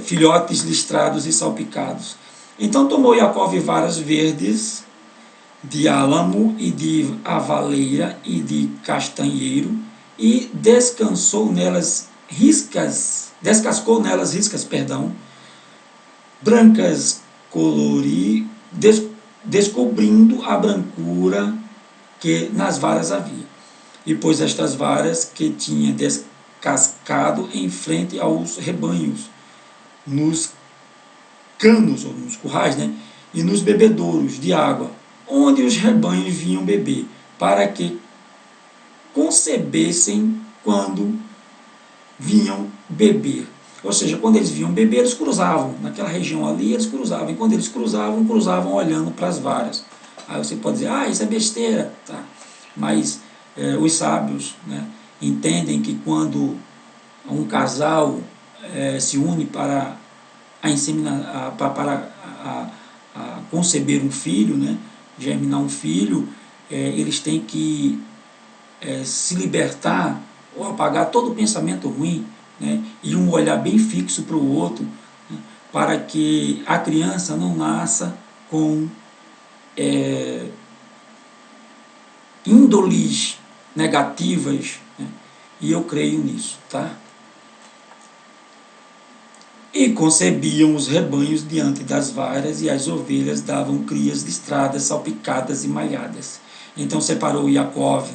filhotes listrados e salpicados. Então tomou Jacó varas verdes de álamo e de avaleira e de castanheiro, e descascou nelas riscas, brancas descobrindo a brancura que nas varas havia. E pôs estas varas que tinha descascado em frente aos rebanhos, nos canos, ou nos currais, né? E nos bebedouros de água, onde os rebanhos vinham beber, para que concebessem quando vinham beber. Ou seja, quando eles vinham beber, eles cruzavam. Naquela região ali, eles cruzavam. E quando eles cruzavam olhando para as varas. Aí você pode dizer: isso é besteira. Tá? Mas os sábios, né, entendem que quando um casal se une para conceber um filho, né, germinar um filho, eles têm que se libertar ou apagar todo o pensamento ruim, né, e um olhar bem fixo para o outro, né, para que a criança não nasça com índoles negativas, né, e eu creio nisso, tá? E concebiam os rebanhos diante das varas, e as ovelhas davam crias listradas, salpicadas e malhadas. Então separou Jacó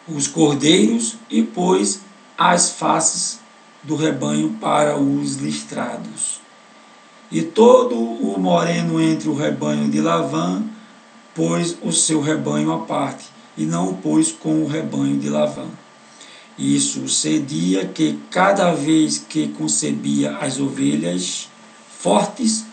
os cordeiros e pôs as faces do rebanho para os listrados. E todo o moreno entre o rebanho de Lavã pôs o seu rebanho à parte, e não o pôs com o rebanho de Lavã. E sucedia que cada vez que concebia as ovelhas fortes,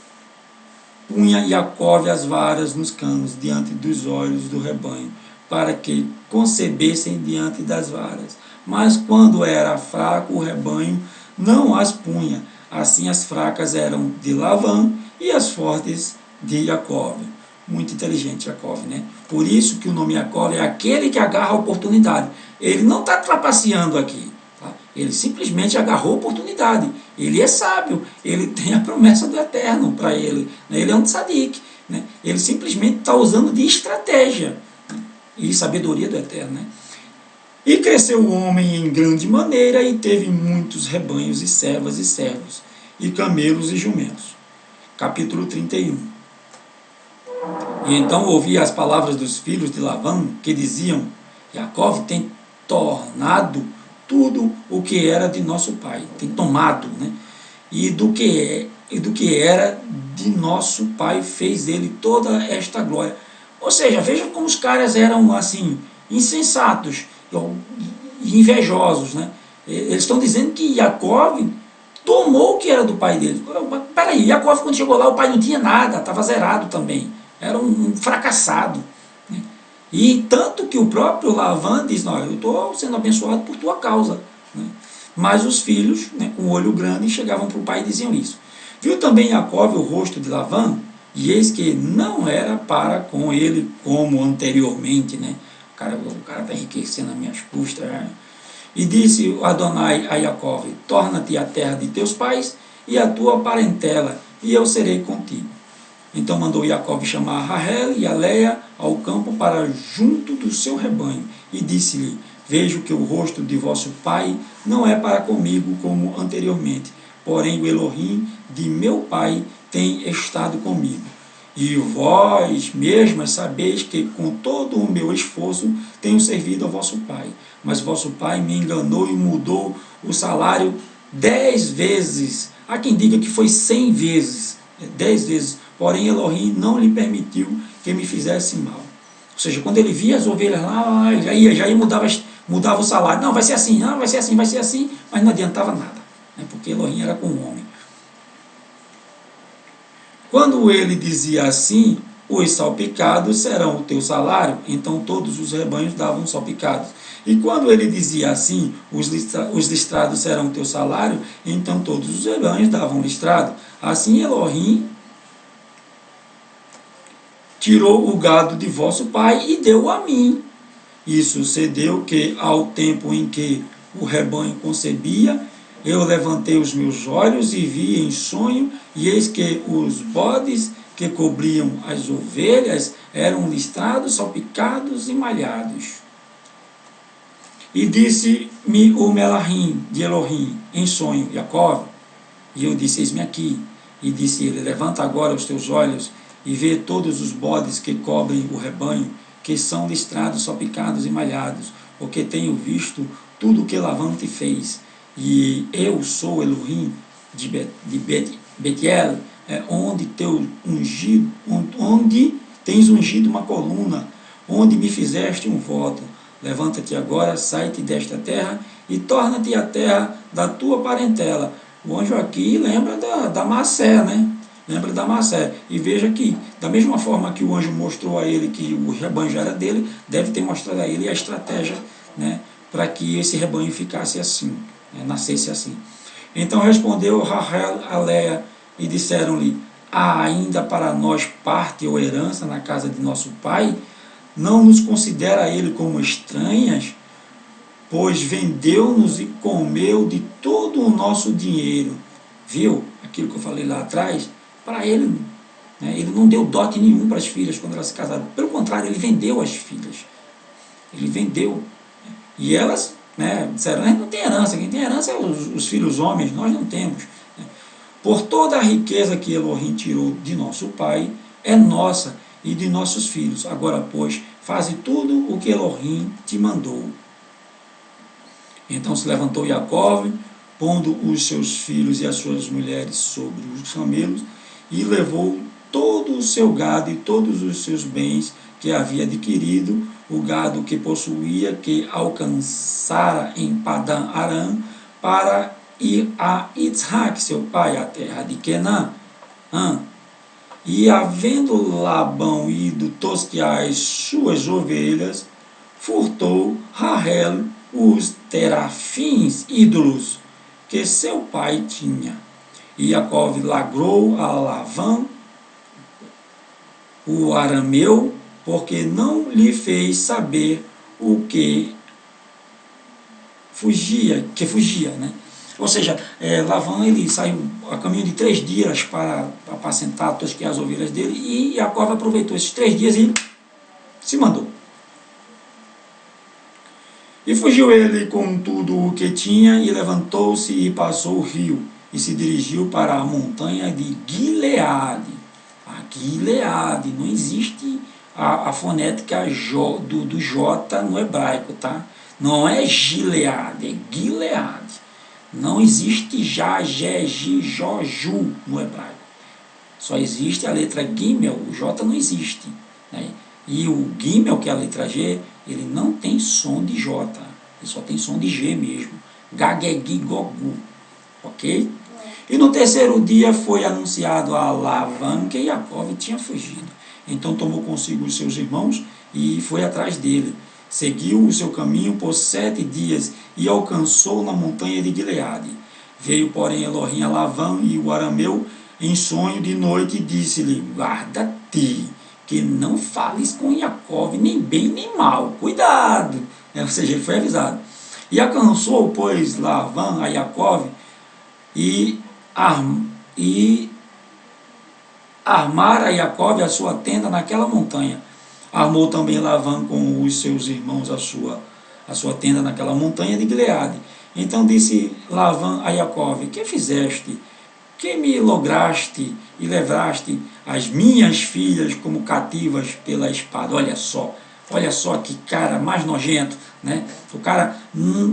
punha Jacó as varas nos canos diante dos olhos do rebanho, para que concebessem diante das varas. Mas quando era fraco o rebanho, não as punha. Assim as fracas eram de Lavã e as fortes de Jacó. Muito inteligente Jacó, né? Por isso que o nome Jacó é aquele que agarra a oportunidade. Ele não está trapaceando aqui. Tá? Ele simplesmente agarrou a oportunidade. Ele é sábio. Ele tem a promessa do Eterno para ele. Né? Ele é um tzadik. Né? Ele simplesmente está usando de estratégia, né? E sabedoria do Eterno. Né? E cresceu o homem em grande maneira e teve muitos rebanhos e servas e servos, e camelos e jumentos. Capítulo 31. E então ouvi as palavras dos filhos de Lavã, que diziam: Jacó tem tornado tudo o que era de nosso pai, tem tomado, né? E do que era de nosso pai fez ele toda esta glória. Ou seja, veja como os caras eram assim, insensatos e invejosos, né? Eles estão dizendo que Jacó tomou o que era do pai dele. Peraí, Jacó, quando chegou lá, o pai não tinha nada, estava zerado também. Era um fracassado. Né? E tanto que o próprio Lavã diz: não, eu estou sendo abençoado por tua causa. Né? Mas os filhos, né, com o olho grande, chegavam para o pai e diziam isso. Viu também Jacó o rosto de Lavã, e eis que não era para com ele como anteriormente. Né? O cara está enriquecendo as minhas custas. Né? E disse Adonai a Jacó: torna-te a terra de teus pais e a tua parentela, e eu serei contigo. Então mandou Jacó chamar a Rahel e a Leia ao campo para junto do seu rebanho, e disse-lhe: vejo que o rosto de vosso pai não é para comigo como anteriormente, porém o Elohim de meu pai tem estado comigo. E vós mesmas sabeis que com todo o meu esforço tenho servido a vosso pai. Mas vosso pai me enganou e mudou o salário 10 vezes. Há quem diga que foi 100 vezes, 10 vezes. Porém Elohim não lhe permitiu que me fizesse mal. Ou seja, quando ele via as ovelhas lá, já ia mudava o salário. Não, vai ser assim, não, vai ser assim, vai ser assim. Mas não adiantava nada, né? Porque Elohim era com o homem. Quando ele dizia assim: os salpicados serão o teu salário, então todos os rebanhos davam salpicados. E quando ele dizia assim: os listrados serão o teu salário, então todos os rebanhos davam listrado. Assim Elohim tirou o gado de vosso pai e deu a mim. E sucedeu que, ao tempo em que o rebanho concebia, eu levantei os meus olhos e vi em sonho, e eis que os bodes que cobriam as ovelhas eram listrados, salpicados e malhados. E disse-me o Melahim de Elohim em sonho: Jacó. E eu disse: eis-me aqui. E disse ele: levanta agora os teus olhos e vê todos os bodes que cobrem o rebanho, que são listrados, salpicados e malhados, porque tenho visto tudo o que Lavã te fez. E eu sou Elohim de Betiel, onde tens ungido uma coluna, onde me fizeste um voto. Levanta-te agora, sai-te desta terra e torna-te a terra da tua parentela. O anjo aqui lembra da Macé, né? Lembra da Macé. E veja que, da mesma forma que o anjo mostrou a ele que o rebanho já era dele, deve ter mostrado a ele a estratégia, né, para que esse rebanho ficasse assim, né, nascesse assim. Então respondeu Rahel a Leia e disseram-lhe: há ainda para nós parte ou herança na casa de nosso pai? Não nos considera ele como estranhas? Pois vendeu-nos e comeu de todo o nosso dinheiro. Viu aquilo que eu falei lá atrás? Para ele, né, ele não deu dote nenhum para as filhas quando elas se casaram. Pelo contrário, ele vendeu as filhas. Ele vendeu. E elas, né, disseram: a gente não tem herança, quem tem herança é os filhos homens, nós não temos. Por toda a riqueza que Elohim tirou de nosso pai, é nossa e de nossos filhos. Agora, pois, faze tudo o que Elohim te mandou. Então se levantou Jacó, pondo os seus filhos e as suas mulheres sobre os camelos, e levou todo o seu gado e todos os seus bens que havia adquirido, o gado que possuía, que alcançara em Padã Arã, para ir a Isaac, seu pai, a terra de Quenã. E havendo Labão ido tosquear as suas ovelhas, furtou Rahel os terafins ídolos que seu pai tinha. E Jacó lagrou a Labão, o arameu, porque não lhe fez saber o que fugia, né? Ou seja, Labão ele saiu a caminho de 3 dias para apacentar, tosquear as ovelhas dele, e Jacó aproveitou esses 3 dias e se mandou. E fugiu ele com tudo o que tinha, e levantou-se e passou o rio, e se dirigiu para a montanha de Gileade. A Gileade, não existe a fonética do J no hebraico, tá? Não é Gileade, é Gileade. Não existe Já, Jé, Gi, Jó, Ju no hebraico. Só existe a letra Gimel, o J não existe, né? E o Gimel, que é a letra G, ele não tem som de J, ele só tem som de G mesmo. Gagegui, Gogu, ok? E no 3º dia foi anunciado a Labão que Jacó tinha fugido. Então tomou consigo os seus irmãos e foi atrás dele. Seguiu o seu caminho por 7 dias e alcançou na montanha de Gileade. Veio, porém, Elohim a Labão e o arameu em sonho de noite e disse-lhe: guarda-te, que não fales com Jacó, nem bem nem mal, cuidado. Ou seja, ele foi avisado. E alcançou, pois, Labão a Jacó e armara Jacó a sua tenda naquela montanha. Armou também Labão com os seus irmãos a sua tenda naquela montanha de Gileade. Então disse Labão a Jacó: que fizeste? Que me lograste e levaste as minhas filhas como cativas pela espada? Olha só que cara mais nojento, né? O cara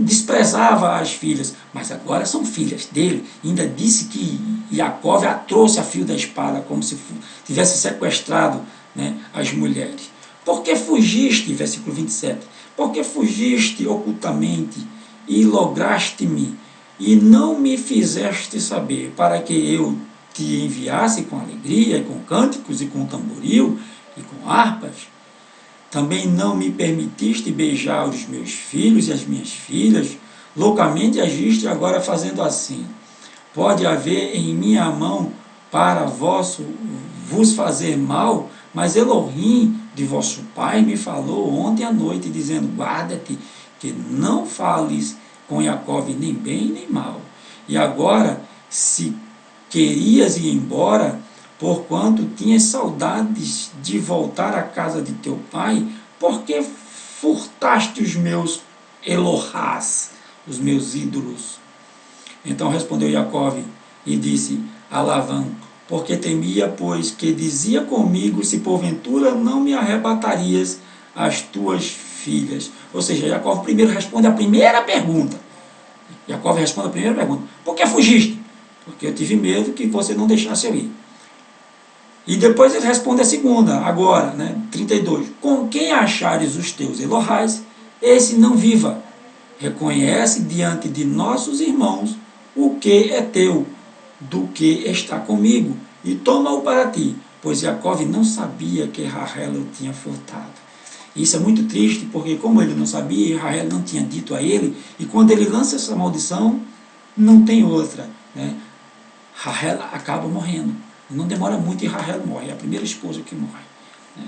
desprezava as filhas, mas agora são filhas dele. Ainda disse que Jacó a trouxe a fio da espada, como se tivesse sequestrado, né, as mulheres. Por que fugiste, versículo 27, por que fugiste ocultamente e lograste-me e não me fizeste saber, para que eu te enviasse com alegria, e com cânticos, e com tamboril, e com harpas? Também não me permitiste beijar os meus filhos e as minhas filhas, loucamente agiste agora fazendo assim. Pode haver em minha mão para vos fazer mal, mas Elohim de vosso pai me falou ontem à noite, dizendo: guarda-te, que não fales com Jacó nem bem nem mal. E agora, se querias ir embora, porquanto tinhas saudades de voltar à casa de teu pai, porque furtaste os meus Elohás, os meus ídolos? Então respondeu Jacó e disse a Labão: porque temia, pois, que dizia comigo, se porventura não me arrebatarias as tuas filhas. Ou seja, Jacó primeiro responde a primeira pergunta. Jacó responde a primeira pergunta: por que fugiste? Porque eu tive medo que você não deixasse eu ir. E depois ele responde a segunda, agora, né, 32. Com quem achares os teus Elohás, esse não viva. Reconhece diante de nossos irmãos o que é teu, do que está comigo, e toma-o para ti, pois Jacó não sabia que Rahel o tinha furtado. Isso é muito triste, porque como ele não sabia, Rahel não tinha dito a ele, e quando ele lança essa maldição, não tem outra, né? Rahel acaba morrendo. Não demora muito e Rahel morre, é a primeira esposa que morre, né?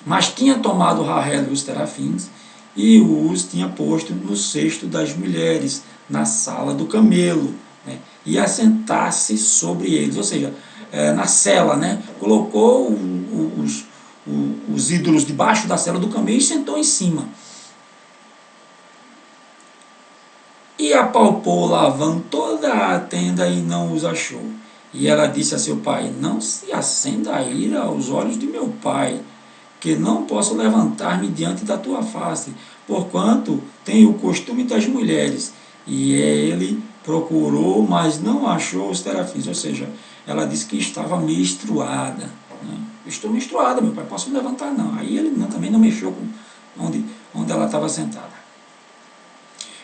Mas tinha tomado Rahel os terafins e os tinha posto no cesto das mulheres, na sala do camelo, né? E assentasse sobre eles, ou seja, na cela, né? Colocou os ídolos debaixo da cela do camelo e sentou em cima. E apalpou Labão toda a tenda e não os achou. E ela disse a seu pai: não se acenda a ira aos olhos de meu pai, que não posso levantar-me diante da tua face, porquanto tenho o costume das mulheres. E ele procurou, mas não achou os terafins. Ou seja, ela disse que estava menstruada. né? Estou menstruada, meu pai, posso me levantar? Não. Aí ele também não mexeu com onde ela estava sentada.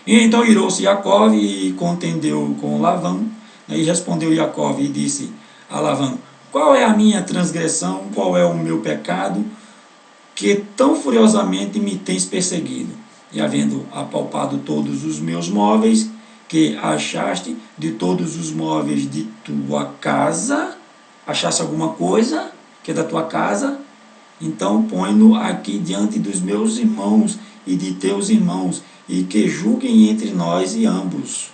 E então irou-se Jacó e contendeu com Labão, né? E respondeu Jacó e disse a Labão: qual é a minha transgressão, qual é o meu pecado, que tão furiosamente me tens perseguido? E havendo apalpado todos os meus móveis, que achaste de todos os móveis de tua casa, achaste alguma coisa que é da tua casa, então põe-no aqui diante dos meus irmãos e de teus irmãos, e que julguem entre nós e ambos.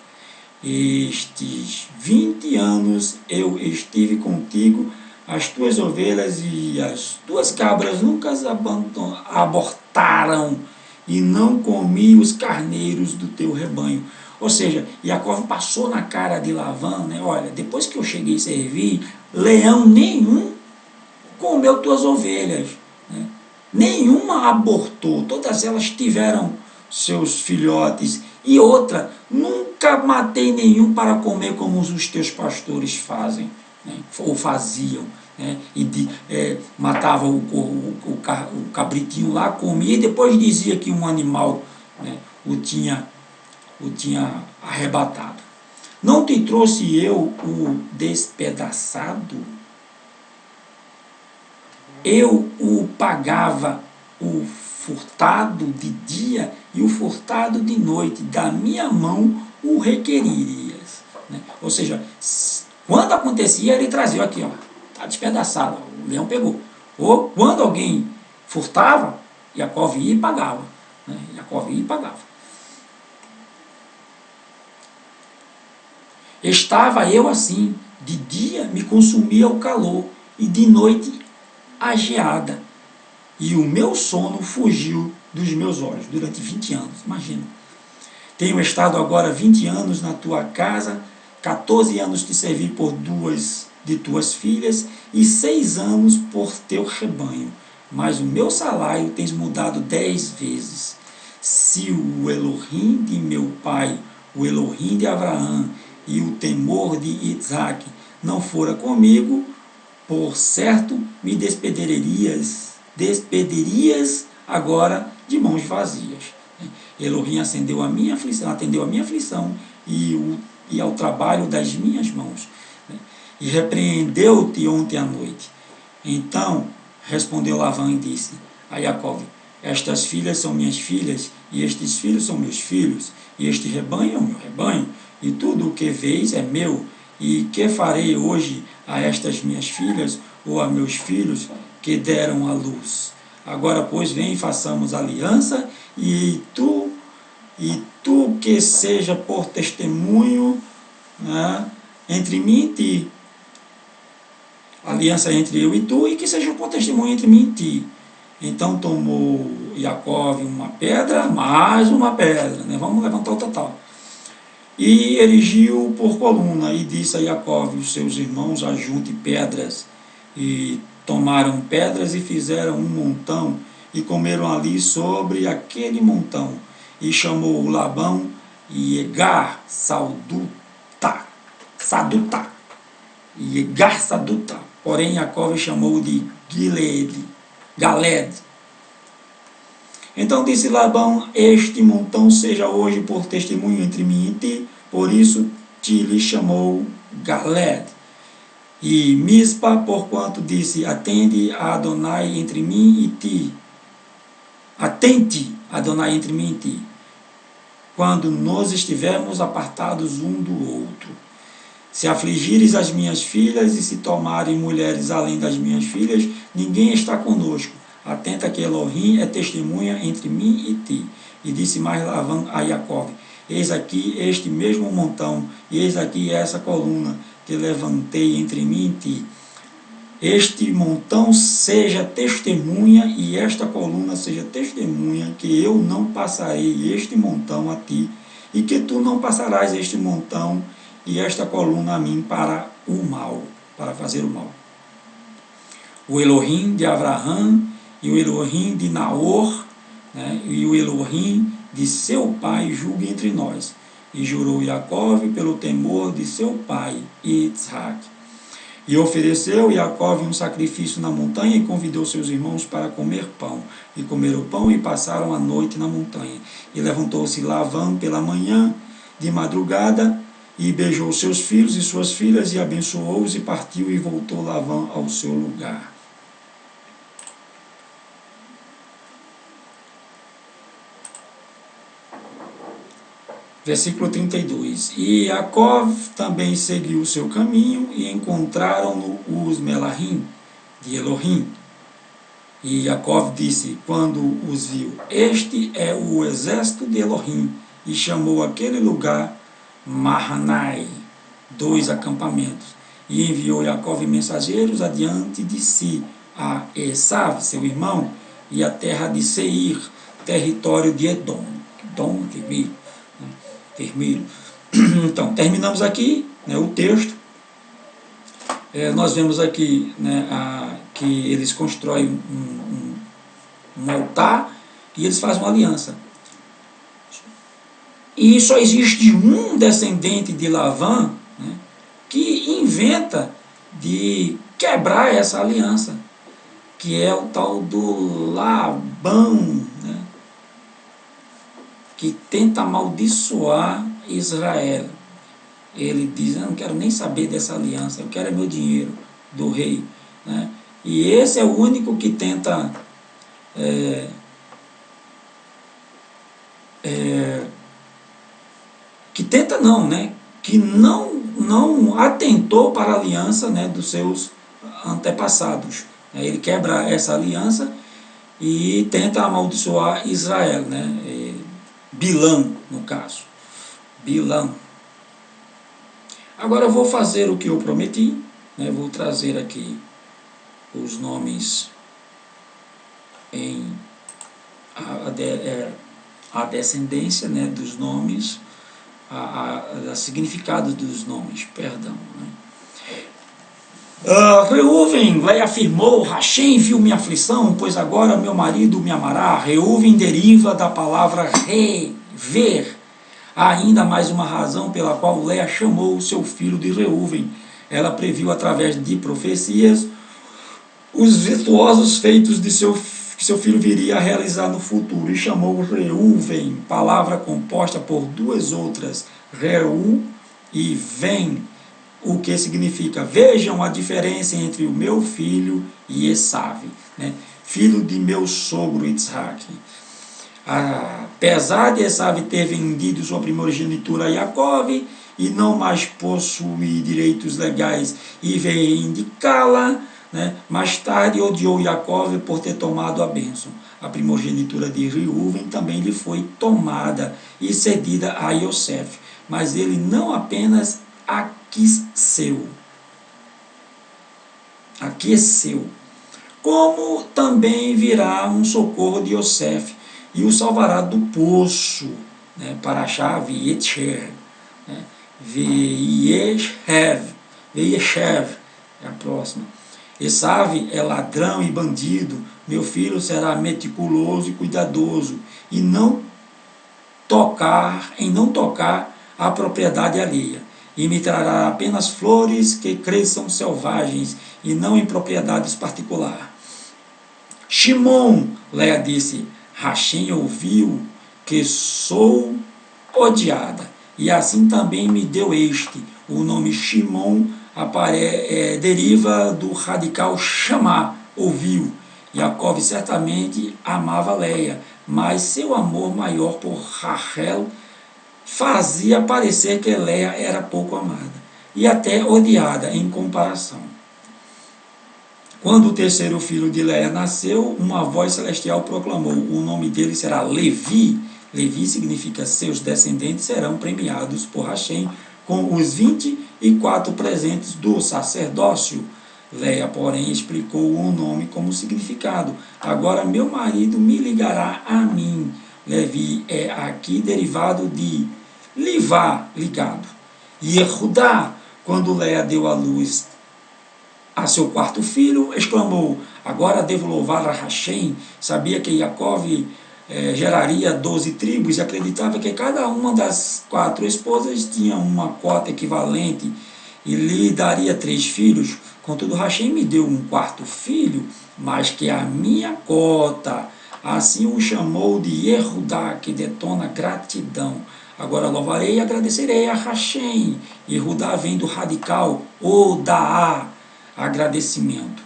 Estes 20 anos eu estive contigo, as tuas ovelhas e as tuas cabras nunca abortaram, e não comi os carneiros do teu rebanho. Ou seja, Jacó passou na cara de Labão, né? Olha, depois que eu cheguei a servir, leão nenhum comeu tuas ovelhas, né? Nenhuma abortou, todas elas tiveram seus filhotes. E outra, nunca matei nenhum para comer como os teus pastores fazem, né? Ou faziam, né? Matava o cabritinho lá, comia e depois dizia que um animal, né, o tinha arrebatado. Não te trouxe eu o despedaçado? Eu o pagava o furtado de dia e o furtado de noite, da minha mão o requeririas. Né? Ou seja, quando acontecia, ele trazia aqui, ó, está despedaçado, o leão pegou. Ou quando alguém furtava, Jacó ia e pagava. Né? Jacó ia e pagava. Estava eu assim, de dia me consumia o calor, e de noite a geada, e o meu sono fugiu dos meus olhos durante 20 anos, imagina. Tenho estado agora 20 anos na tua casa, 14 anos te servi por 2 de tuas filhas, e 6 anos por teu rebanho, mas o meu salário tens mudado 10 vezes. Se o Elohim de meu pai, o Elohim de Abraão, e o temor de Isaac não fora comigo, por certo me despedirias agora de mãos vazias. Elohim atendeu a minha aflição e ao trabalho das minhas mãos. E repreendeu-te ontem à noite. Então respondeu Labão e disse a Jacó: estas filhas são minhas filhas, e estes filhos são meus filhos, e este rebanho é o meu rebanho, e tudo o que vês é meu. E que farei hoje a estas minhas filhas, ou a meus filhos que deram à luz? Agora, pois, vem e façamos aliança, e tu que seja por testemunho, né, entre mim e ti. Aliança entre eu e tu, e que seja por testemunho entre mim e ti. Então tomou Jacó uma pedra, mais uma pedra, né? Vamos levantar o total. E erigiu por coluna, e disse a Jacó: os seus irmãos ajunte pedras. E tomaram pedras e fizeram um montão, e comeram ali sobre aquele montão. E chamou Labão Iegar Saduta. Iegar Saduta. Porém Jacó chamou de Galed. Então disse Labão: este montão seja hoje por testemunho entre mim e ti. Por isso te lhe chamou Galed. E Mispa, porquanto disse: atende a Adonai entre mim e ti. Atente, Adonai, entre mim e ti, quando nós estivermos apartados um do outro. Se afligires as minhas filhas e se tomarem mulheres além das minhas filhas, ninguém está conosco. Atenta que Elohim é testemunha entre mim e ti. E disse mais Labão a Jacó: eis aqui este mesmo montão, e eis aqui essa coluna que levantei entre mim e ti. Este montão seja testemunha, e esta coluna seja testemunha, que eu não passarei este montão a ti, e que tu não passarás este montão e esta coluna a mim para o mal, para fazer o mal. O Elohim de Abraão e o Elohim de Naor, né, e o Elohim de seu pai julgue entre nós. E jurou Jacó pelo temor de seu pai Isaac. E ofereceu Jacó um sacrifício na montanha e convidou seus irmãos para comer pão. E comeram pão e passaram a noite na montanha. E levantou-se Labão pela manhã, de madrugada, e beijou seus filhos e suas filhas, e abençoou-os, e partiu, e voltou Labão ao seu lugar. Versículo 32. E Jacó também seguiu o seu caminho, e encontraram-no os Melahim, de Elohim. E Jacó disse, quando os viu, este é o exército de Elohim, e chamou aquele lugar Mahanai, 2 acampamentos. E enviou Jacó mensageiros adiante de si a Esav, seu irmão, e a terra de Seir, território de Edom. Edom, vermelho. Então, terminamos aqui, né, o texto. Nós vemos aqui, né, que eles constroem um altar e eles fazem uma aliança. E só existe um descendente de Labão, né, que inventa de quebrar essa aliança, que é o tal do Labão, né, que tenta amaldiçoar Israel. Ele diz, eu não quero nem saber dessa aliança, eu quero meu dinheiro do rei. Né? E esse é o único que tenta que não atentou para a aliança, né, dos seus antepassados. Ele quebra essa aliança e tenta amaldiçoar Israel, né? Bilã, no caso. Bilã. Agora eu vou fazer o que eu prometi, né? Vou trazer aqui os nomes em a descendência, né, dos nomes, a significado dos nomes, perdão. Né? Reuven, Leia afirmou, Rachem viu minha aflição, pois agora meu marido me amará. Reuven deriva da palavra ver. Há ainda mais uma razão pela qual Leia chamou o seu filho de Reuven. Ela previu através de profecias os virtuosos feitos que seu filho viria a realizar no futuro, e chamou Reuven, palavra composta por 2 outras, Reu e Vem, o que significa, vejam a diferença entre o meu filho e Esav, né? Filho de meu sogro Isaac. Apesar de Esav ter vendido sua primogenitura a Jacó e não mais possuir direitos legais e reivindicá-la, né? Mais tarde odiou Jacó por ter tomado a bênção. A primogenitura de Reuven também lhe foi tomada e cedida a Yosef, mas ele não apenas aqueceu, como também virá um socorro de Yosef e o salvará do poço, né? Parashá Vayeshev, né? Vayeshev é a próxima. Esav é ladrão e bandido, meu filho será meticuloso e cuidadoso, e não tocar a propriedade alheia, e me trará apenas flores que cresçam selvagens, e não em propriedades particulares. Shimon, Leia disse, Rachem ouviu que sou odiada, e assim também me deu este. O nome Shimon deriva do radical chamar, ouviu. Jacó certamente amava Leia, mas seu amor maior por Rachel fazia parecer que Leia era pouco amada, e até odiada em comparação. Quando o terceiro filho de Leia nasceu, uma voz celestial proclamou, o nome dele será Levi. Levi significa seus descendentes serão premiados por Rachem com os 24 presentes do sacerdócio. Leia, porém, explicou o nome como significado. Agora meu marido me ligará a mim. Levi é aqui derivado de livá, ligado. E Yehudá, quando Leia deu à luz a seu quarto filho, exclamou, agora devo louvar a Rachem. Sabia que Jacó geraria 12 tribos e acreditava que cada uma das 4 esposas tinha uma cota equivalente, e lhe daria 3 filhos. Contudo, Rachem me deu um 4º filho, mas que a minha cota. Assim o chamou de Yehudá, que detona gratidão. Agora louvarei e agradecerei a Rachem. Yehudá vem do radical Odaá, agradecimento.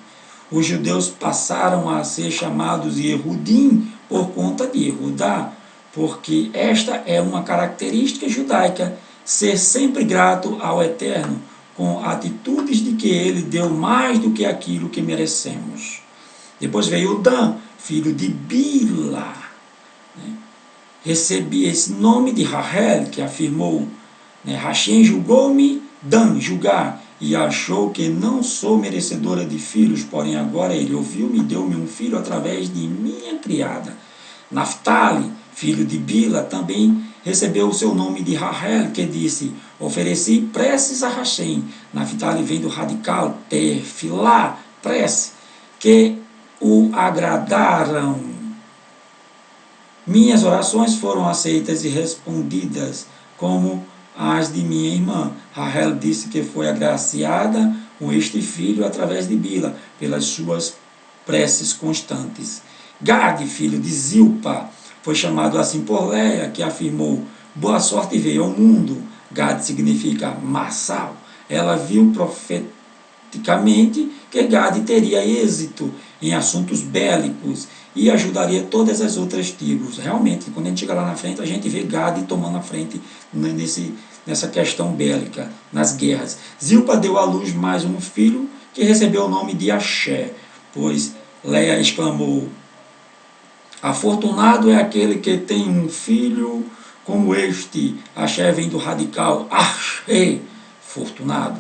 Os judeus passaram a ser chamados Yehudim por conta de Yehudá, porque esta é uma característica judaica, ser sempre grato ao Eterno, com atitudes de que ele deu mais do que aquilo que merecemos. Depois veio Dan, filho de Bila. Recebi esse nome de Rahel, que afirmou, Rachem julgou-me, Dan, julgar, e achou que não sou merecedora de filhos, porém agora ele ouviu-me e deu-me um filho através de minha criada. Naftali, filho de Bila, também recebeu o seu nome de Rahel, que disse, ofereci preces a Rachem. Naftali vem do radical tefilá, prece, que o agradaram. Minhas orações foram aceitas e respondidas, como as de minha irmã. Rahel disse que foi agraciada com este filho através de Bila, pelas suas preces constantes. Gad, filho de Zilpa, foi chamado assim por Leia, que afirmou, boa sorte veio ao mundo. Gad significa maçal. Ela viu profeticamente que Gad teria êxito em assuntos bélicos e ajudaria todas as outras tribos. Realmente, quando a gente chega lá na frente, a gente vê Gad tomando a frente nessa questão bélica, nas guerras. Zilpa deu à luz mais um filho, que recebeu o nome de Axé, pois Leia exclamou, afortunado é aquele que tem um filho como este. Axé vem do radical Axé, fortunado.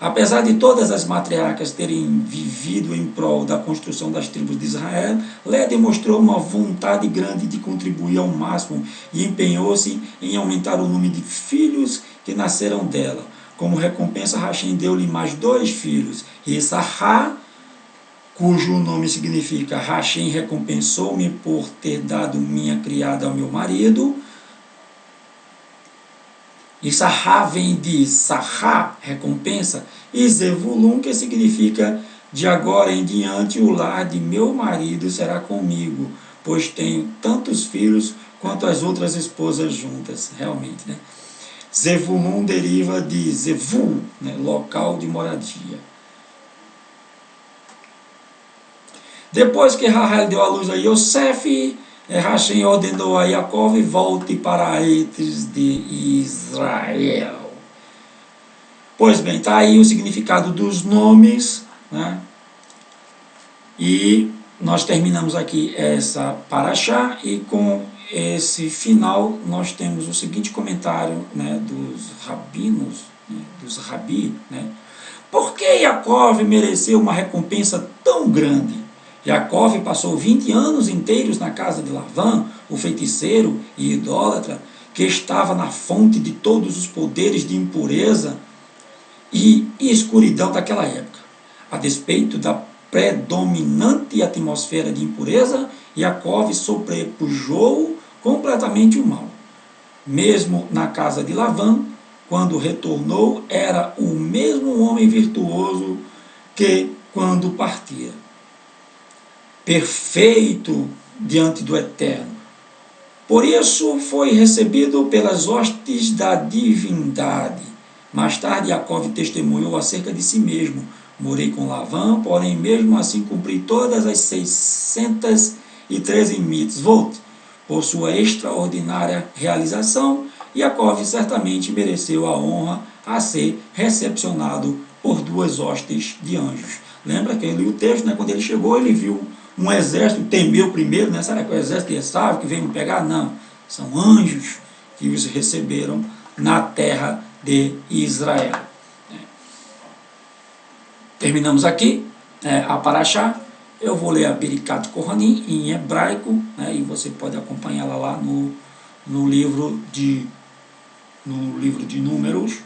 Apesar de todas as matriarcas terem vivido em prol da construção das tribos de Israel, Leia demonstrou uma vontade grande de contribuir ao máximo e empenhou-se em aumentar o número de filhos que nasceram dela. Como recompensa, Rachem deu-lhe mais 2 filhos, Issachar, cujo nome significa Rachem recompensou-me por ter dado minha criada ao meu marido. Issachar vem de Sahá, recompensa, e Zevulun, que significa de agora em diante o lar de meu marido será comigo, pois tenho tantos filhos quanto as outras esposas juntas. Realmente, né? Zevulun deriva de Zevul, local de moradia. Depois que Rahel deu à luz a Yosef, Rachem ordenou a Jacó e volte para Etes de Israel. Pois bem, está aí o significado dos nomes, né? E nós terminamos aqui essa paraxá, e com esse final nós temos o seguinte comentário, dos rabinos, dos rabi, por que Jacó mereceu uma recompensa tão grande? Jacó passou 20 anos inteiros na casa de Lavã, o feiticeiro e idólatra, que estava na fonte de todos os poderes de impureza e escuridão daquela época. A despeito da predominante atmosfera de impureza, Jacó sobrepujou completamente o mal. Mesmo na casa de Lavã, quando retornou, era o mesmo homem virtuoso que quando partia. Perfeito diante do Eterno. Por isso foi recebido pelas hostes da divindade. Mais tarde, Jacó testemunhou acerca de si mesmo. Morei com Lavã, porém mesmo assim cumpri todas as 613 mitzvot. Por sua extraordinária realização, Jacó certamente mereceu a honra a ser recepcionado por 2 hostes de anjos. Lembra que ele, o texto, quando ele chegou, ele viu um exército, temeu primeiro, será que o exército de Esaú que veio me pegar? Não, são anjos que os receberam na terra de Israel. Terminamos aqui a paraxá. Eu vou ler a Bericat Kohanim em hebraico, e você pode acompanhá-la lá no livro de Números,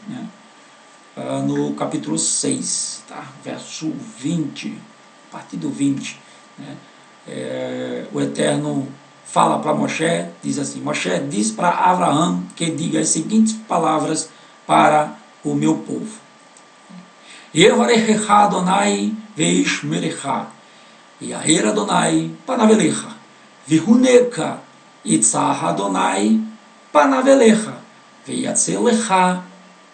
no capítulo 6, verso 20, a partir do 20. O Eterno fala para Moshe, diz assim, Moshe diz para Abraão que diga as seguintes palavras para o meu povo. Yevarechecha Adonai veishmerecha. Yair Adonai panavelecha. Vihuneka itzah Adonai panavelecha. Veyatzelecha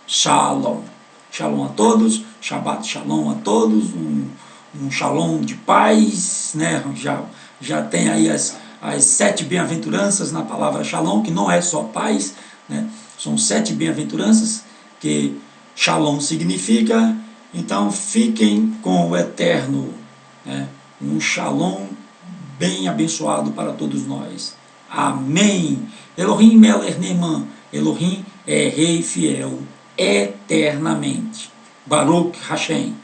shalom. Shalom a todos, Shabbat Shalom a todos, um shalom de paz, né? Já tem aí as 7 bem-aventuranças na palavra shalom, que não é só paz, né? São 7 bem-aventuranças que shalom significa. Então fiquem com o eterno, né? Um shalom bem abençoado para todos nós. Amém. Elohim Melech Neeman. Elohim é rei fiel eternamente. Baruch Hashem.